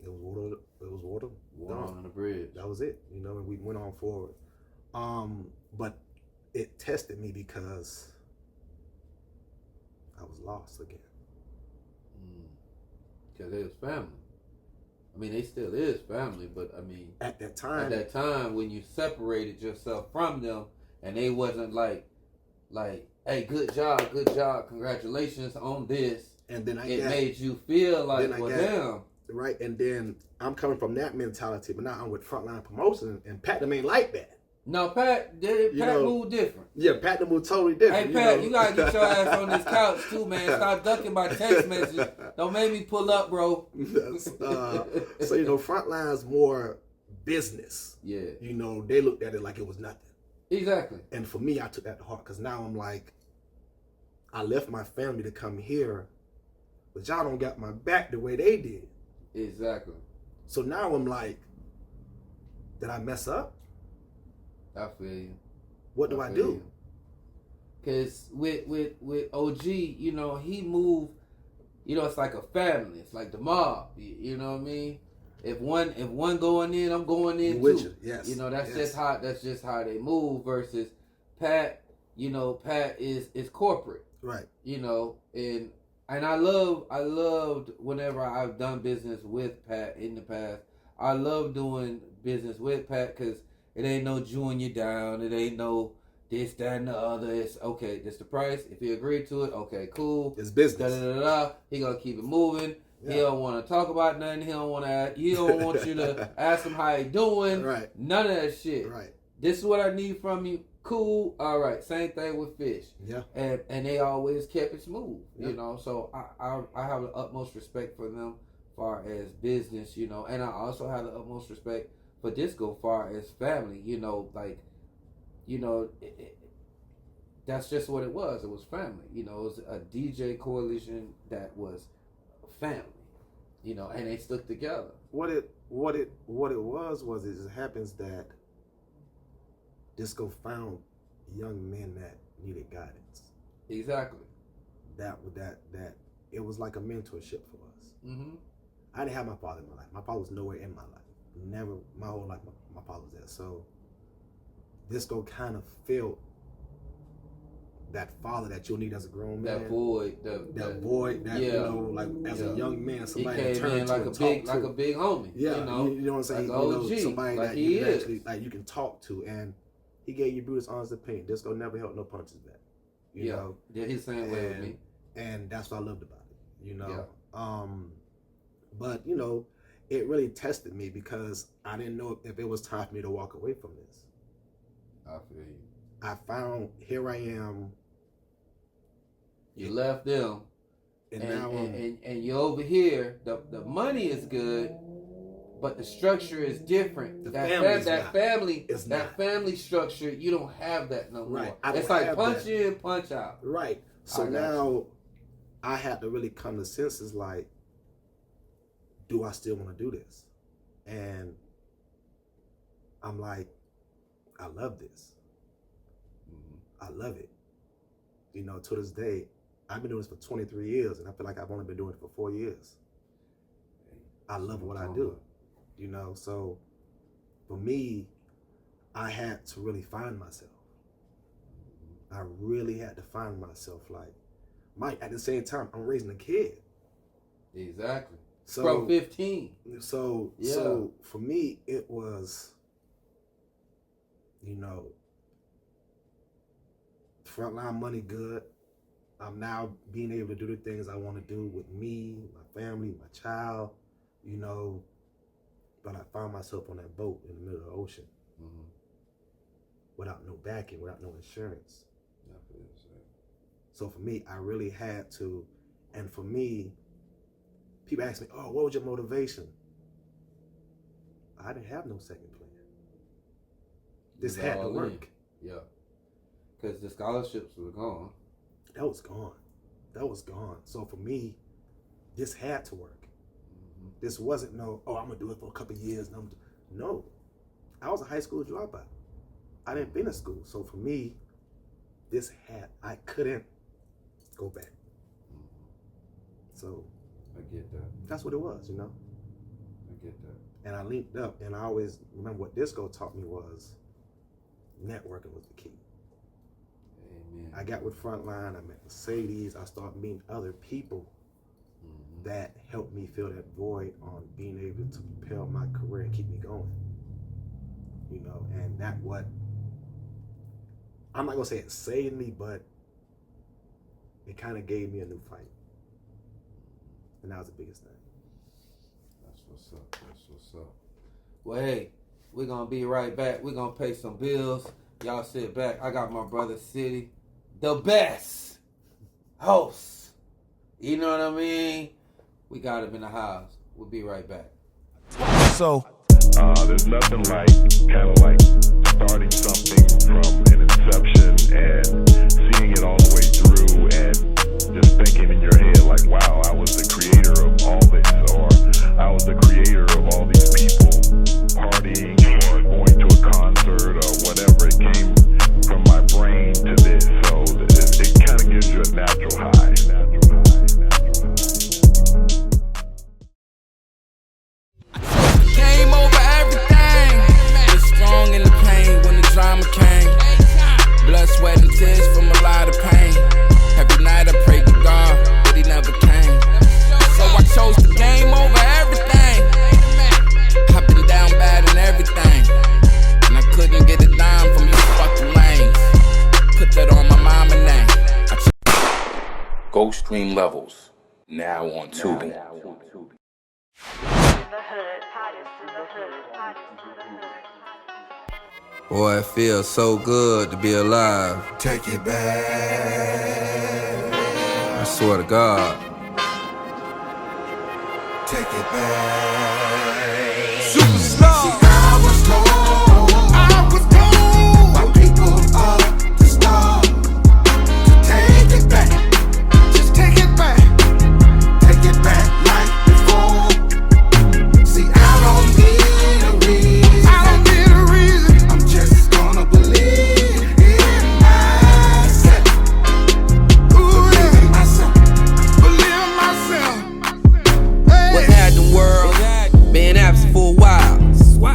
it was water. It was water. Water Gone. on the bridge. That was it. You know, and we went on forward. But it tested me because I was lost again. Because it was family. I mean, they still is family, but I mean, At that time, when you separated yourself from them, and they wasn't like, hey, good job, congratulations on this. and then It made you feel like, then I well, got- damn. right, and then I'm coming from that mentality, but now I'm with Frontline Promotion, and Pat them ain't like that. No, Pat know, moved different. Yeah, Pat them was totally different. Hey, Pat, know? you gotta get your ass on this couch too, man. Stop ducking my text messages. Don't make me pull up, bro. So you know, Frontline's more business. Yeah, You know, they looked at it like it was nothing. exactly. And for me, I took that to heart because now I'm like, I left my family to come here, but y'all don't got my back the way they did. Exactly. So now I'm like, did I mess up? I feel you. What do I do? Because with OG, you know, he moved. You know, it's like a family. It's like the mob. You know what I mean? If one going in, I'm going in With too. you, yes. You know, that's yes. just how they move. Versus Pat, you know, Pat is corporate. Right. You know, and I loved whenever I've done business with Pat in the past. I love doing business with Pat because it ain't no jewing you down. It ain't no this, that, and the other. It's okay. This the price. If you agree to it, okay, cool. It's Da, business. da, da, da. He gonna keep it moving. He Yeah. don't want to talk about nothing. He don't want to. He don't want you to ask him how he doing. Right. None of that shit. Right. This is what I need from you. Cool. All right. Same thing with Fish. Yeah. And they always kept it smooth. Yeah. You know. So I have the utmost respect for them, far as business. You know, and I also have the utmost respect for Disco, far as family. You know, like, you know. That's just what it was. It was family. You know, it was a DJ coalition that was family. You know, and they stuck together. What it was it just happens that Disco found young men that needed guidance. Exactly. That it was like a mentorship for us. Mm-hmm. I didn't have my father in my life. My father was nowhere in my life. Never, my whole life, my father was there. So Disco kind of felt that father that you'll need as a grown man. That void. That void. That, you know, like as a young man, He somebody came to turn in to like and a talk big, to. like a big homie. Yeah, you know, you know what I'm saying. like You know, OG, somebody like that he you can is. actually, like, you can talk to, and he gave you Brutus honest opinion. Disco never held no punches back. You know, yeah, he's the same way with me. and that's what I loved about it. You know, Yeah. But you know, it really tested me because I didn't know if it was time for me to walk away from this. I feel you. I found here I am. You left them, And now and you're over here. The money is good, but the structure is different. The That family's that not. family, It's that not. family structure, you don't have that no more. Right. I don't It's like have punch that. in, punch out. Right. So I got now I had to really come to senses like, do I still want to do this? And I'm like, I love this. I love it. You know, to this day, I've been doing this for 23 years, and I feel like I've only been doing it for 4 years. I love what I do. You know, so for me, I had to really find myself. I really had to find myself. Like, Mike, at the same time, I'm raising a kid. Exactly. So From 15. So Yeah. so for me, it was, you know, frontline money good. I'm now being able to do the things I want to do with me, my family, my child, you know. But I found myself on that boat in the middle of the ocean without no backing, without no insurance. So for me, I really had to, and for me, people ask me, oh, what was your motivation? I didn't have no second plan. This had to work. Yeah. Because the scholarships were gone. That was gone. That was gone. So for me, this had to work. Mm-hmm. This wasn't I'm going to do it for a couple of years. No. I was a high school dropout. I didn't finish school. So for me, I couldn't go back. Mm-hmm. So I get that. That's what it was, I get that. And I linked up, and I always remember what disco taught me was networking was the key. Amen. I got with Frontline, I met Mercedes, I started meeting other people that helped me fill that void on being able to propel my career and keep me going. And that what, I'm not gonna say it saved me, but it kind of gave me a new fight. And that was the biggest thing. That's what's up. Well, hey, we're going to be right back. We're going to pay some bills. Y'all sit back. I got my brother City, the best host. You know what I mean? We got him in the house. We'll be right back. So, there's nothing kind of like starting something from an inception and seeing it all the way through and just thinking in your head like, wow, I was the creator of all this, or I was the creator of all these people partying or going to a concert or whatever. It came from my brain to this, so it kind of gives you a natural high. Game over everything. Was strong in the pain when the drama came. Blood, sweat, and tears from a lot of pain. Every night I prayed to God, but he never came. So I chose the game over everything. I've been down bad in everything, and I couldn't get a dime from you fucking lanes. Put that on my mama name. Go stream Levels, now on Tubi. Boy, it feels so good to be alive. take it back. I swear to God. Take it back. Superstar. I was told by people of the start to take it back. Just take it back. Take it back like before. See, I don't need a reason. I'm just gonna believe in myself. Believe in myself. What's happening, world? Been absent for a while.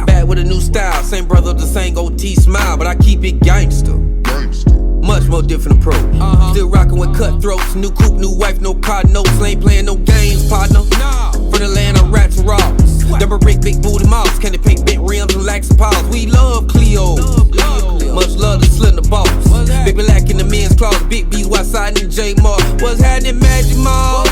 Back with a new style. Same brother, the same OT smile, but I keep it gangster. Much more different approach. Still rocking with cutthroats. New coupe, new wife, no car notes. Ain't playing no games, partner. From the land of rats and robbers. Double brick, big booty mouse. Candy paint, bent rims, and lax paws. We love Cleo. Much love to Slender Boss. Big black in the men's closet. Big B's West Side in J Mall. What's happening, Magic Mall?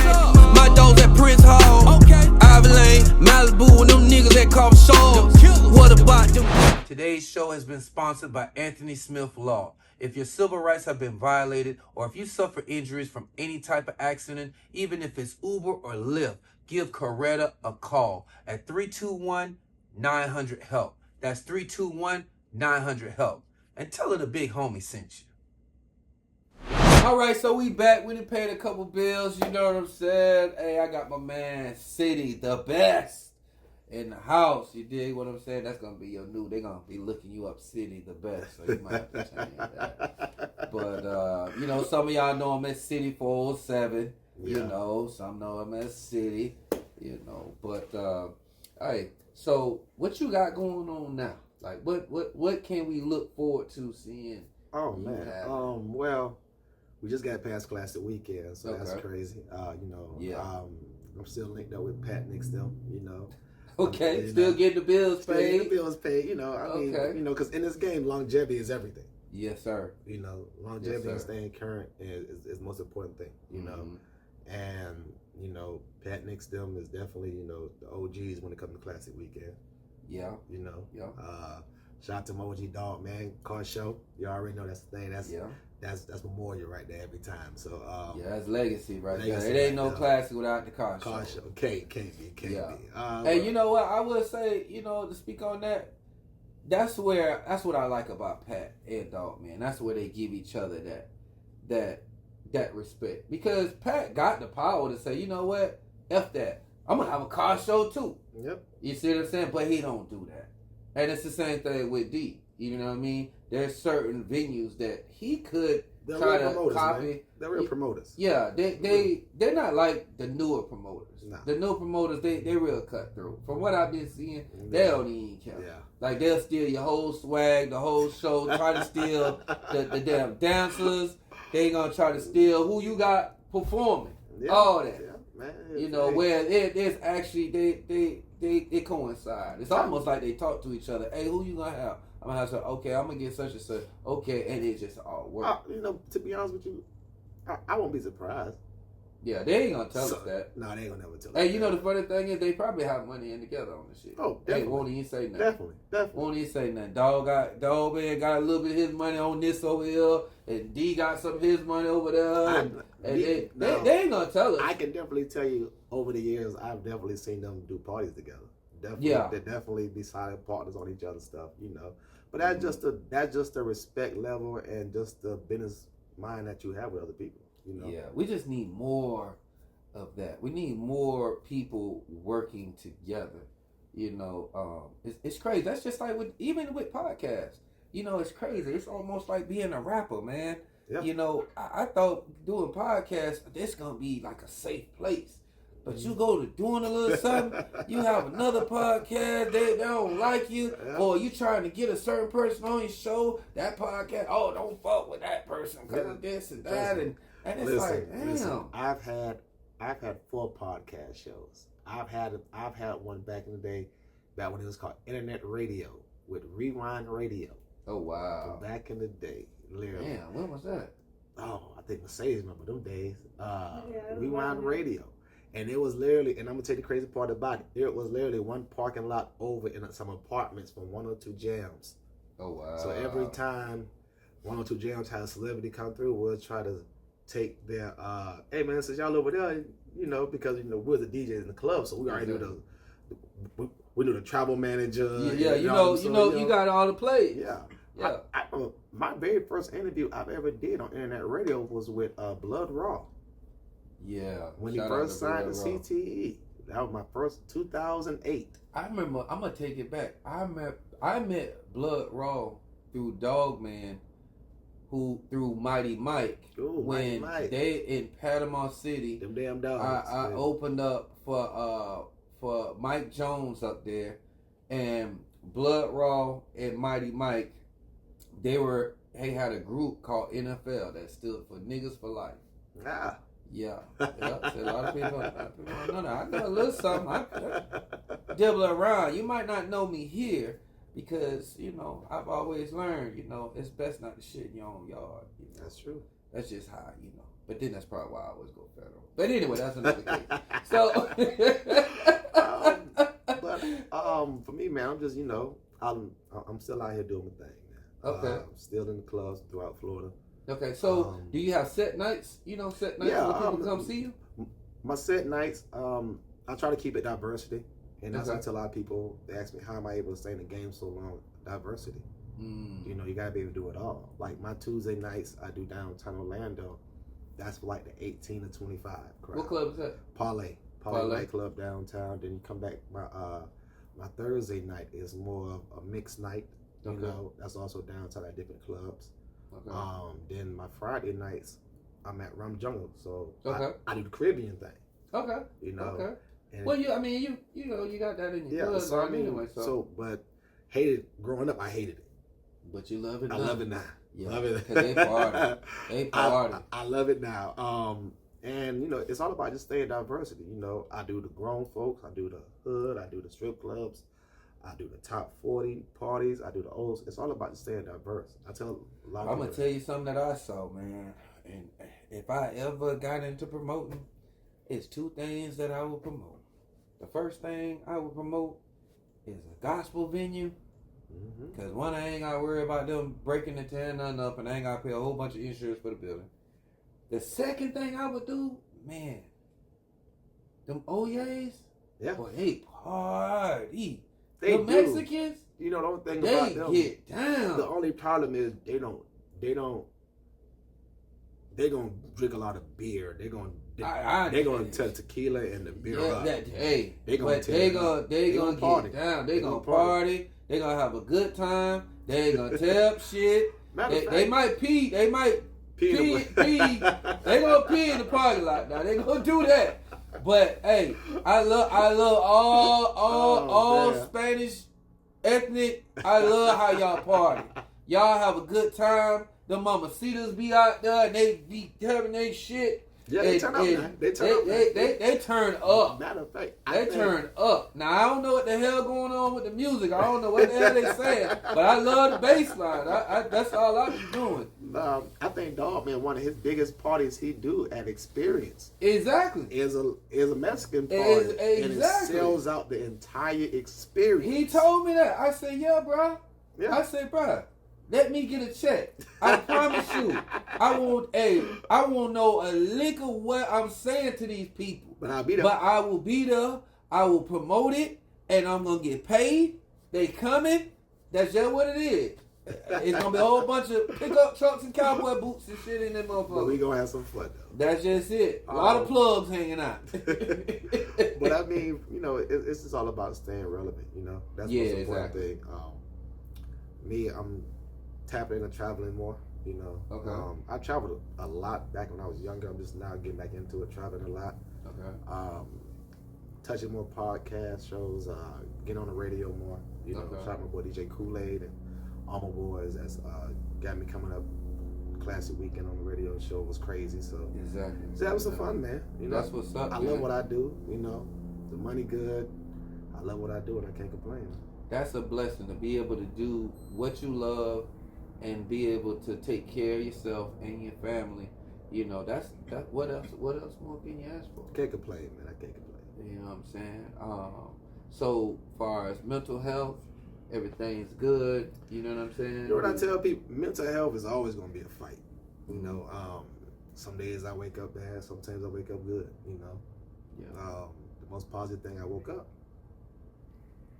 My dogs at Prince Hall. Ivy Lane, Malibu, and them niggas at Coffee Shores. What about them? Today's show has been sponsored by Anthony Smith Law. If your civil rights have been violated, or if you suffer injuries from any type of accident, even if it's Uber or Lyft, give Coretta a call at 321-900-HELP. That's 321-900-HELP. And tell her the big homie sent you. All right, so we back. We done paid a couple bills. You know what I'm saying? Hey, I got my man City, the best, in the house. You dig what I'm saying? That's gonna be your new. They're gonna be looking you up, City, the best. So you might have to change that. But some of y'all know him as City 407. Yeah. Some know him as City. But hey, so what you got going on now? Like, what can we look forward to seeing? Oh man. Well, we just got past Classic Weekend, so that's crazy. I'm still linked up with Pat Nix them, Okay, still getting the bills paid. Getting the bills paid, because in this game, longevity is everything. Yes, sir. Longevity and staying current is the most important thing, And, Pat Nix them is definitely, the OGs when it comes to Classic Weekend. Yeah. Shout out to my OG dog, man. Car show. You already know that's the thing. That's memorial right there every time. So that's legacy right there. It ain't no classic without the car show. Car show. Can't be. Hey, you know what? I would say, to speak on that, that's what I like about Pat and Dog Man. That's where they give each other that respect, because Pat got the power to say, you know what, F that, I'm gonna have a car show too. Yep. You see what I'm saying? But he don't do that, and it's the same thing with D. You know what I mean? There's certain venues that he could try to copy. Man. They're real promoters. Yeah, they're not like the newer promoters. Nah. The newer promoters, they real cutthroat. From what I've been seeing, they don't even care. Yeah. Like they'll steal your whole swag, the whole show, try to steal the damn dancers. They gonna try to steal who you got performing. Yeah. All that. Yeah, man. You know, where there's actually they coincide. It's almost like they talk to each other. Hey, who you gonna have? I'm gonna have some. Okay, I'm gonna get such and such. Okay, and it just all works. You know, to be honest with you, I won't be surprised. Yeah, they ain't gonna tell us that. No, they ain't gonna never tell us. Hey, you know the funny thing is they probably have money in together on this shit. Oh, definitely. They won't even say nothing. Definitely. Won't even say nothing. Dog man got a little bit of his money on this over here, and D got some of his money over there. They ain't gonna tell us. I can definitely tell you over the years, I've definitely seen them do parties together. Definitely, yeah. They definitely be silent partners on each other's stuff, you know. But that's just the respect level and just the business mind that you have with other people, you know. Yeah, we just need more of that. We need more people working together. You know, it's crazy. That's just like even with podcasts. You know, it's crazy. It's almost like being a rapper, man. Yeah. You know, I thought doing podcasts, this gonna be like a safe place. But you go to doing a little something, you have another podcast, they don't like you, or you trying to get a certain person on your show, that podcast, oh, don't fuck with that person because of this and that, and it's like, damn. Listen, I've had 4 podcast shows. I've had one back in the day, back when it was called Internet Radio with Rewind Radio. Oh wow! From back in the day, literally. Damn, when was that? Oh, I think Mercedes remember them days. Rewind Radio. And it was literally, and I'm gonna tell you the crazy part about it. It was literally one parking lot over in some apartments from 102 Jams. Oh wow! So every time 102 Jams had a celebrity come through, we'll try to take their, hey man, since y'all over there, you know, because you know we're the DJs in the club, so we already do we do the travel manager. Yeah, you got all the plays. Yeah. Yeah. My very first interview I've ever did on internet radio was with Blood Raw. Yeah. When he first signed to CTE. That was my first 2008. I remember, I'm going to take it back. I met Blood Raw through Dogman, through Mighty Mike. Ooh, when Mighty Mike. They in Panama City. Them damn dogs. I opened up for Mike Jones up there, and Blood Raw and Mighty Mike, they had a group called NFL that stood for Niggas for Life. Ah. Yeah. So a lot of people don't know. I know a little something. I dibble around. You might not know me here because, you know, I've always learned, you know, it's best not to shit in your own yard. You know? That's true. That's just how, you know. But then that's probably why I always go federal. But anyway, that's another case. So for me, man, I'm just, you know, I'm still out here doing my thing, man. Okay. Still in the clubs throughout Florida. Okay, so do you have set nights? You know, set nights where people come see you? My set nights, I try to keep it diversity. And that's what I tell a lot of people. They ask me, how am I able to stay in the game so long? Diversity. You know, you got to be able to do it all. Like my Tuesday nights, I do downtown Orlando. That's for like the 18 to 25 crowd. What club is that? Parlay nightclub downtown. Then you come back. My Thursday night is more of a mixed night. You know, that's also downtown at different clubs. Okay. Then my Friday nights, I'm at Rum Jungle, so I do the Caribbean thing. Okay. You know. Okay. Well, you know, you got that in your blood. So I mean, anyway, but growing up, I hated it. But you love it now. I love it now. Yeah. Love it. They party. They party. I love it now. And you know, it's all about just staying diversity. You know, I do the grown folks, I do the hood, I do the strip clubs, I do the top 40 parties, I do the olds. It's all about just staying diverse. I tell a lot of I'm gonna tell you something that I saw, man. And if I ever got into promoting, it's 2 things that I will promote. The first thing I will promote is a gospel venue. Because one, I ain't got to worry about them breaking and tearing nothing up, and I ain't got to pay a whole bunch of insurance for the building. The second thing I would do, man, them Oyes, boy, they party. The Mexicans, you know, the only thing They about them, get down. the only problem is they gonna drink a lot of beer. They're gonna tell tequila and the beer up. They gonna get party. down. They gonna party. They gonna have a good time. They gonna tear up shit. They might pee. They might pee. They gonna pee in the parking lot. Now they gonna do that. But hey, I love all Spanish ethnic. I love how y'all party. Y'all have a good time. The mamacitas be out there and they be having their shit. Yeah, they turn up. They turn up. Matter of fact, they turn up. Now I don't know what the hell going on with the music. I don't know what the hell they saying, but I love the bass line. That's all I be doing. I think Dog Man, one of his biggest parties he do at Experience exactly is a Mexican party, exactly. And it sells out the entire experience. He told me that. I said, yeah, bro. Yeah. I said, bro, let me get a check. I promise you, I won't know a lick of what I'm saying to these people. But I'll be there. But I will be there. I will promote it, and I'm gonna get paid. They coming. That's just what it is. It's gonna be a whole bunch of pickup trucks and cowboy boots and shit in them motherfuckers. But we gonna have some fun though. That's just it. A lot of plugs hanging out. But I mean, you know, it's just all about staying relevant. You know, that's the most important thing. Me, I'm tapping into traveling more. You know, I traveled a lot back when I was younger. I'm just now getting back into it, traveling a lot. Touching more podcast shows, getting on the radio more. You know, shout out my boy DJ Kool-Aid and all my boys. That's got me coming up. Classic Weekend on the radio show was crazy. So that was some fun, man. You know, that's what's up. I love what I do. You know, the money good. I love what I do, and I can't complain. That's a blessing to be able to do what you love and be able to take care of yourself and your family. You know, that's what else more can you ask for? Can't complain, man. I can't complain. You know what I'm saying? So far as mental health, everything's good. You know what I'm saying? You know what I tell people? Mental health is always going to be a fight. You know, some days I wake up bad, sometimes I wake up good. You know, the most positive thing, I woke up.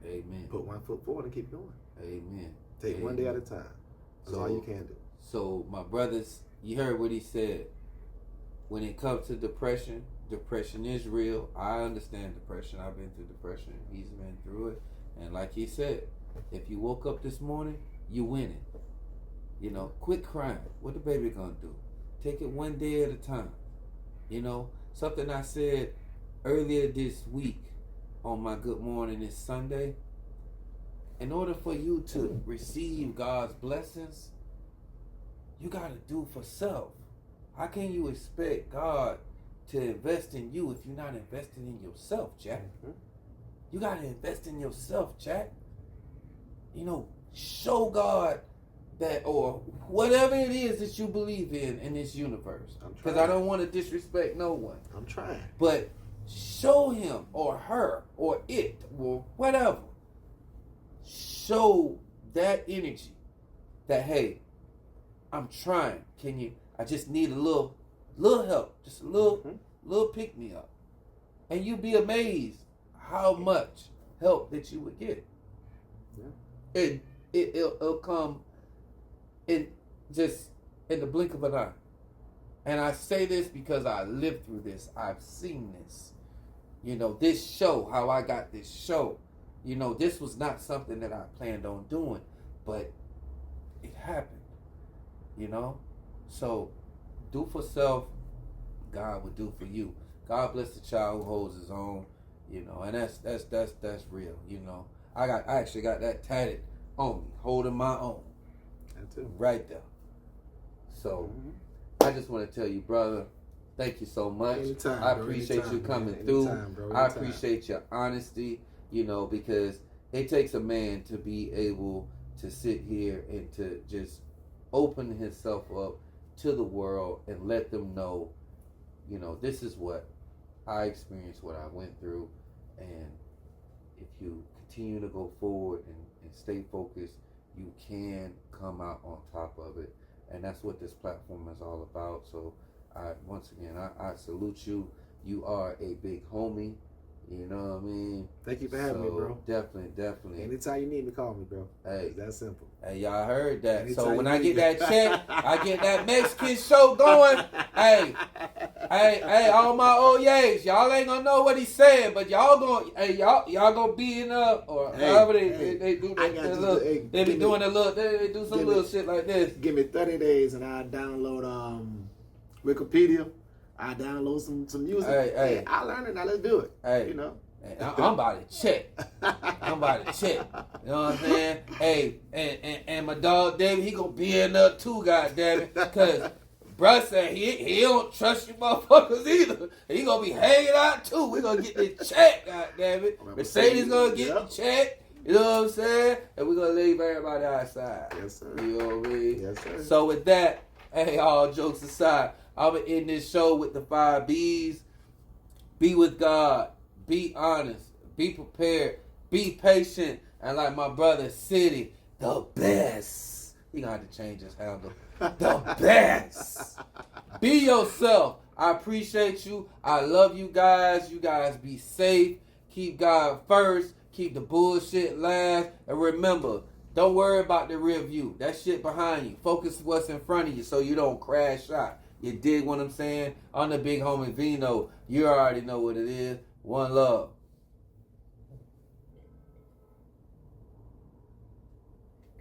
Amen. Put one foot forward and keep going. Amen. Take one day at a time. That's all you can do. So my brothers, you heard what he said. When it comes to depression is real. I understand depression. I've been through depression. He's been through it. And like he said, if you woke up this morning, you winning. You know, quit crying. What the baby gonna do? Take it one day at a time. You know, something I said earlier this week on my Good Morning this Sunday. In order for you to receive God's blessings, you gotta do for self. How can you expect God to invest in you if you're not investing in yourself, Jack? You gotta invest in yourself, Jack. You know, show God that, or whatever it is that you believe in this universe. Because I don't want to disrespect no one. I'm trying. But show him or her or it or whatever. Show that energy that, hey, I'm trying. I just need a little help. Just a little pick me up. And you'll be amazed how much help that you would get. Yeah. It'll come in just in the blink of an eye. And I say this because I lived through this. I've seen this. You know, this show, how I got this show. You know, this was not something that I planned on doing, but it happened. You know? So, do for self, God will do for you. God bless the child who holds his own, you know, and that's real, you know. I actually got that tatted on me, holding my own. That too. Right there. So, I just want to tell you, brother, thank you so much. Anytime, I appreciate you coming through. I appreciate your honesty, you know, because it takes a man to be able to sit here and to just open himself up to the world and let them know, you know, this is what I experienced, what I went through, and if you continue to go forward and stay focused, you can come out on top of it. And that's what this platform is all about. So once again, I salute you. You are a big homie. You know what I mean? Thank you for having me, bro. Definitely. Anytime you need me, call me, bro. Hey. It's that simple. Hey, y'all heard that. Anytime So when you I need get me. that check, I get that Mexican show going. Hey, all my OYAs, y'all ain't gonna know what he's saying, but y'all gonna be in or however they do I that. got That you. little, Hey, they be give doing me- a little, they do some give little me- shit like this. Give me 30 days and I'll download Wikipedia. I'll download some music. Hey. I learned it. Now let's do it. Hey. You know. Hey, I'm about to check. I'm about to check. You know what I'm saying? Hey, and my dog David, he gonna be in there too, goddammit. Cause bruh said he don't trust you motherfuckers either. He gonna be hanging out too. We gonna get this check, goddammit. Mercedes gonna get the check. You know what I'm saying? And we gonna leave everybody outside. Yes, sir. You know what I mean? Yes, sir. So with that, hey, all jokes aside, I'm gonna end this show with the 5 B's. Be with God. Be honest. Be prepared. Be patient. And like my brother City, the best. He gonna have to change his handle. The best. Be yourself. I appreciate you. I love you guys. You guys be safe. Keep God first. Keep the bullshit last. And remember, don't worry about the rear view. That shit behind you. Focus what's in front of you so you don't crash out. You dig what I'm saying? I'm the big homie Vino. You already know what it is. One love.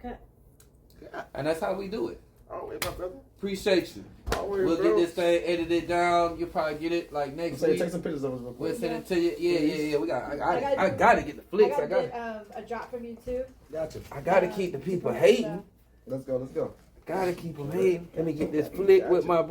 Cut. And that's how we do it. Always, my brother. Appreciate you. Always, We'll bro. get this thing edited down. You'll probably get it like next week. Take some pictures of us real We'll quick. send it to you. Yeah. We got. I gotta get the flicks. I gotta get a drop from you too. Gotcha. I gotta keep the people hating. Let's go. Gotta keep them hating. Let me get this flick with my brother.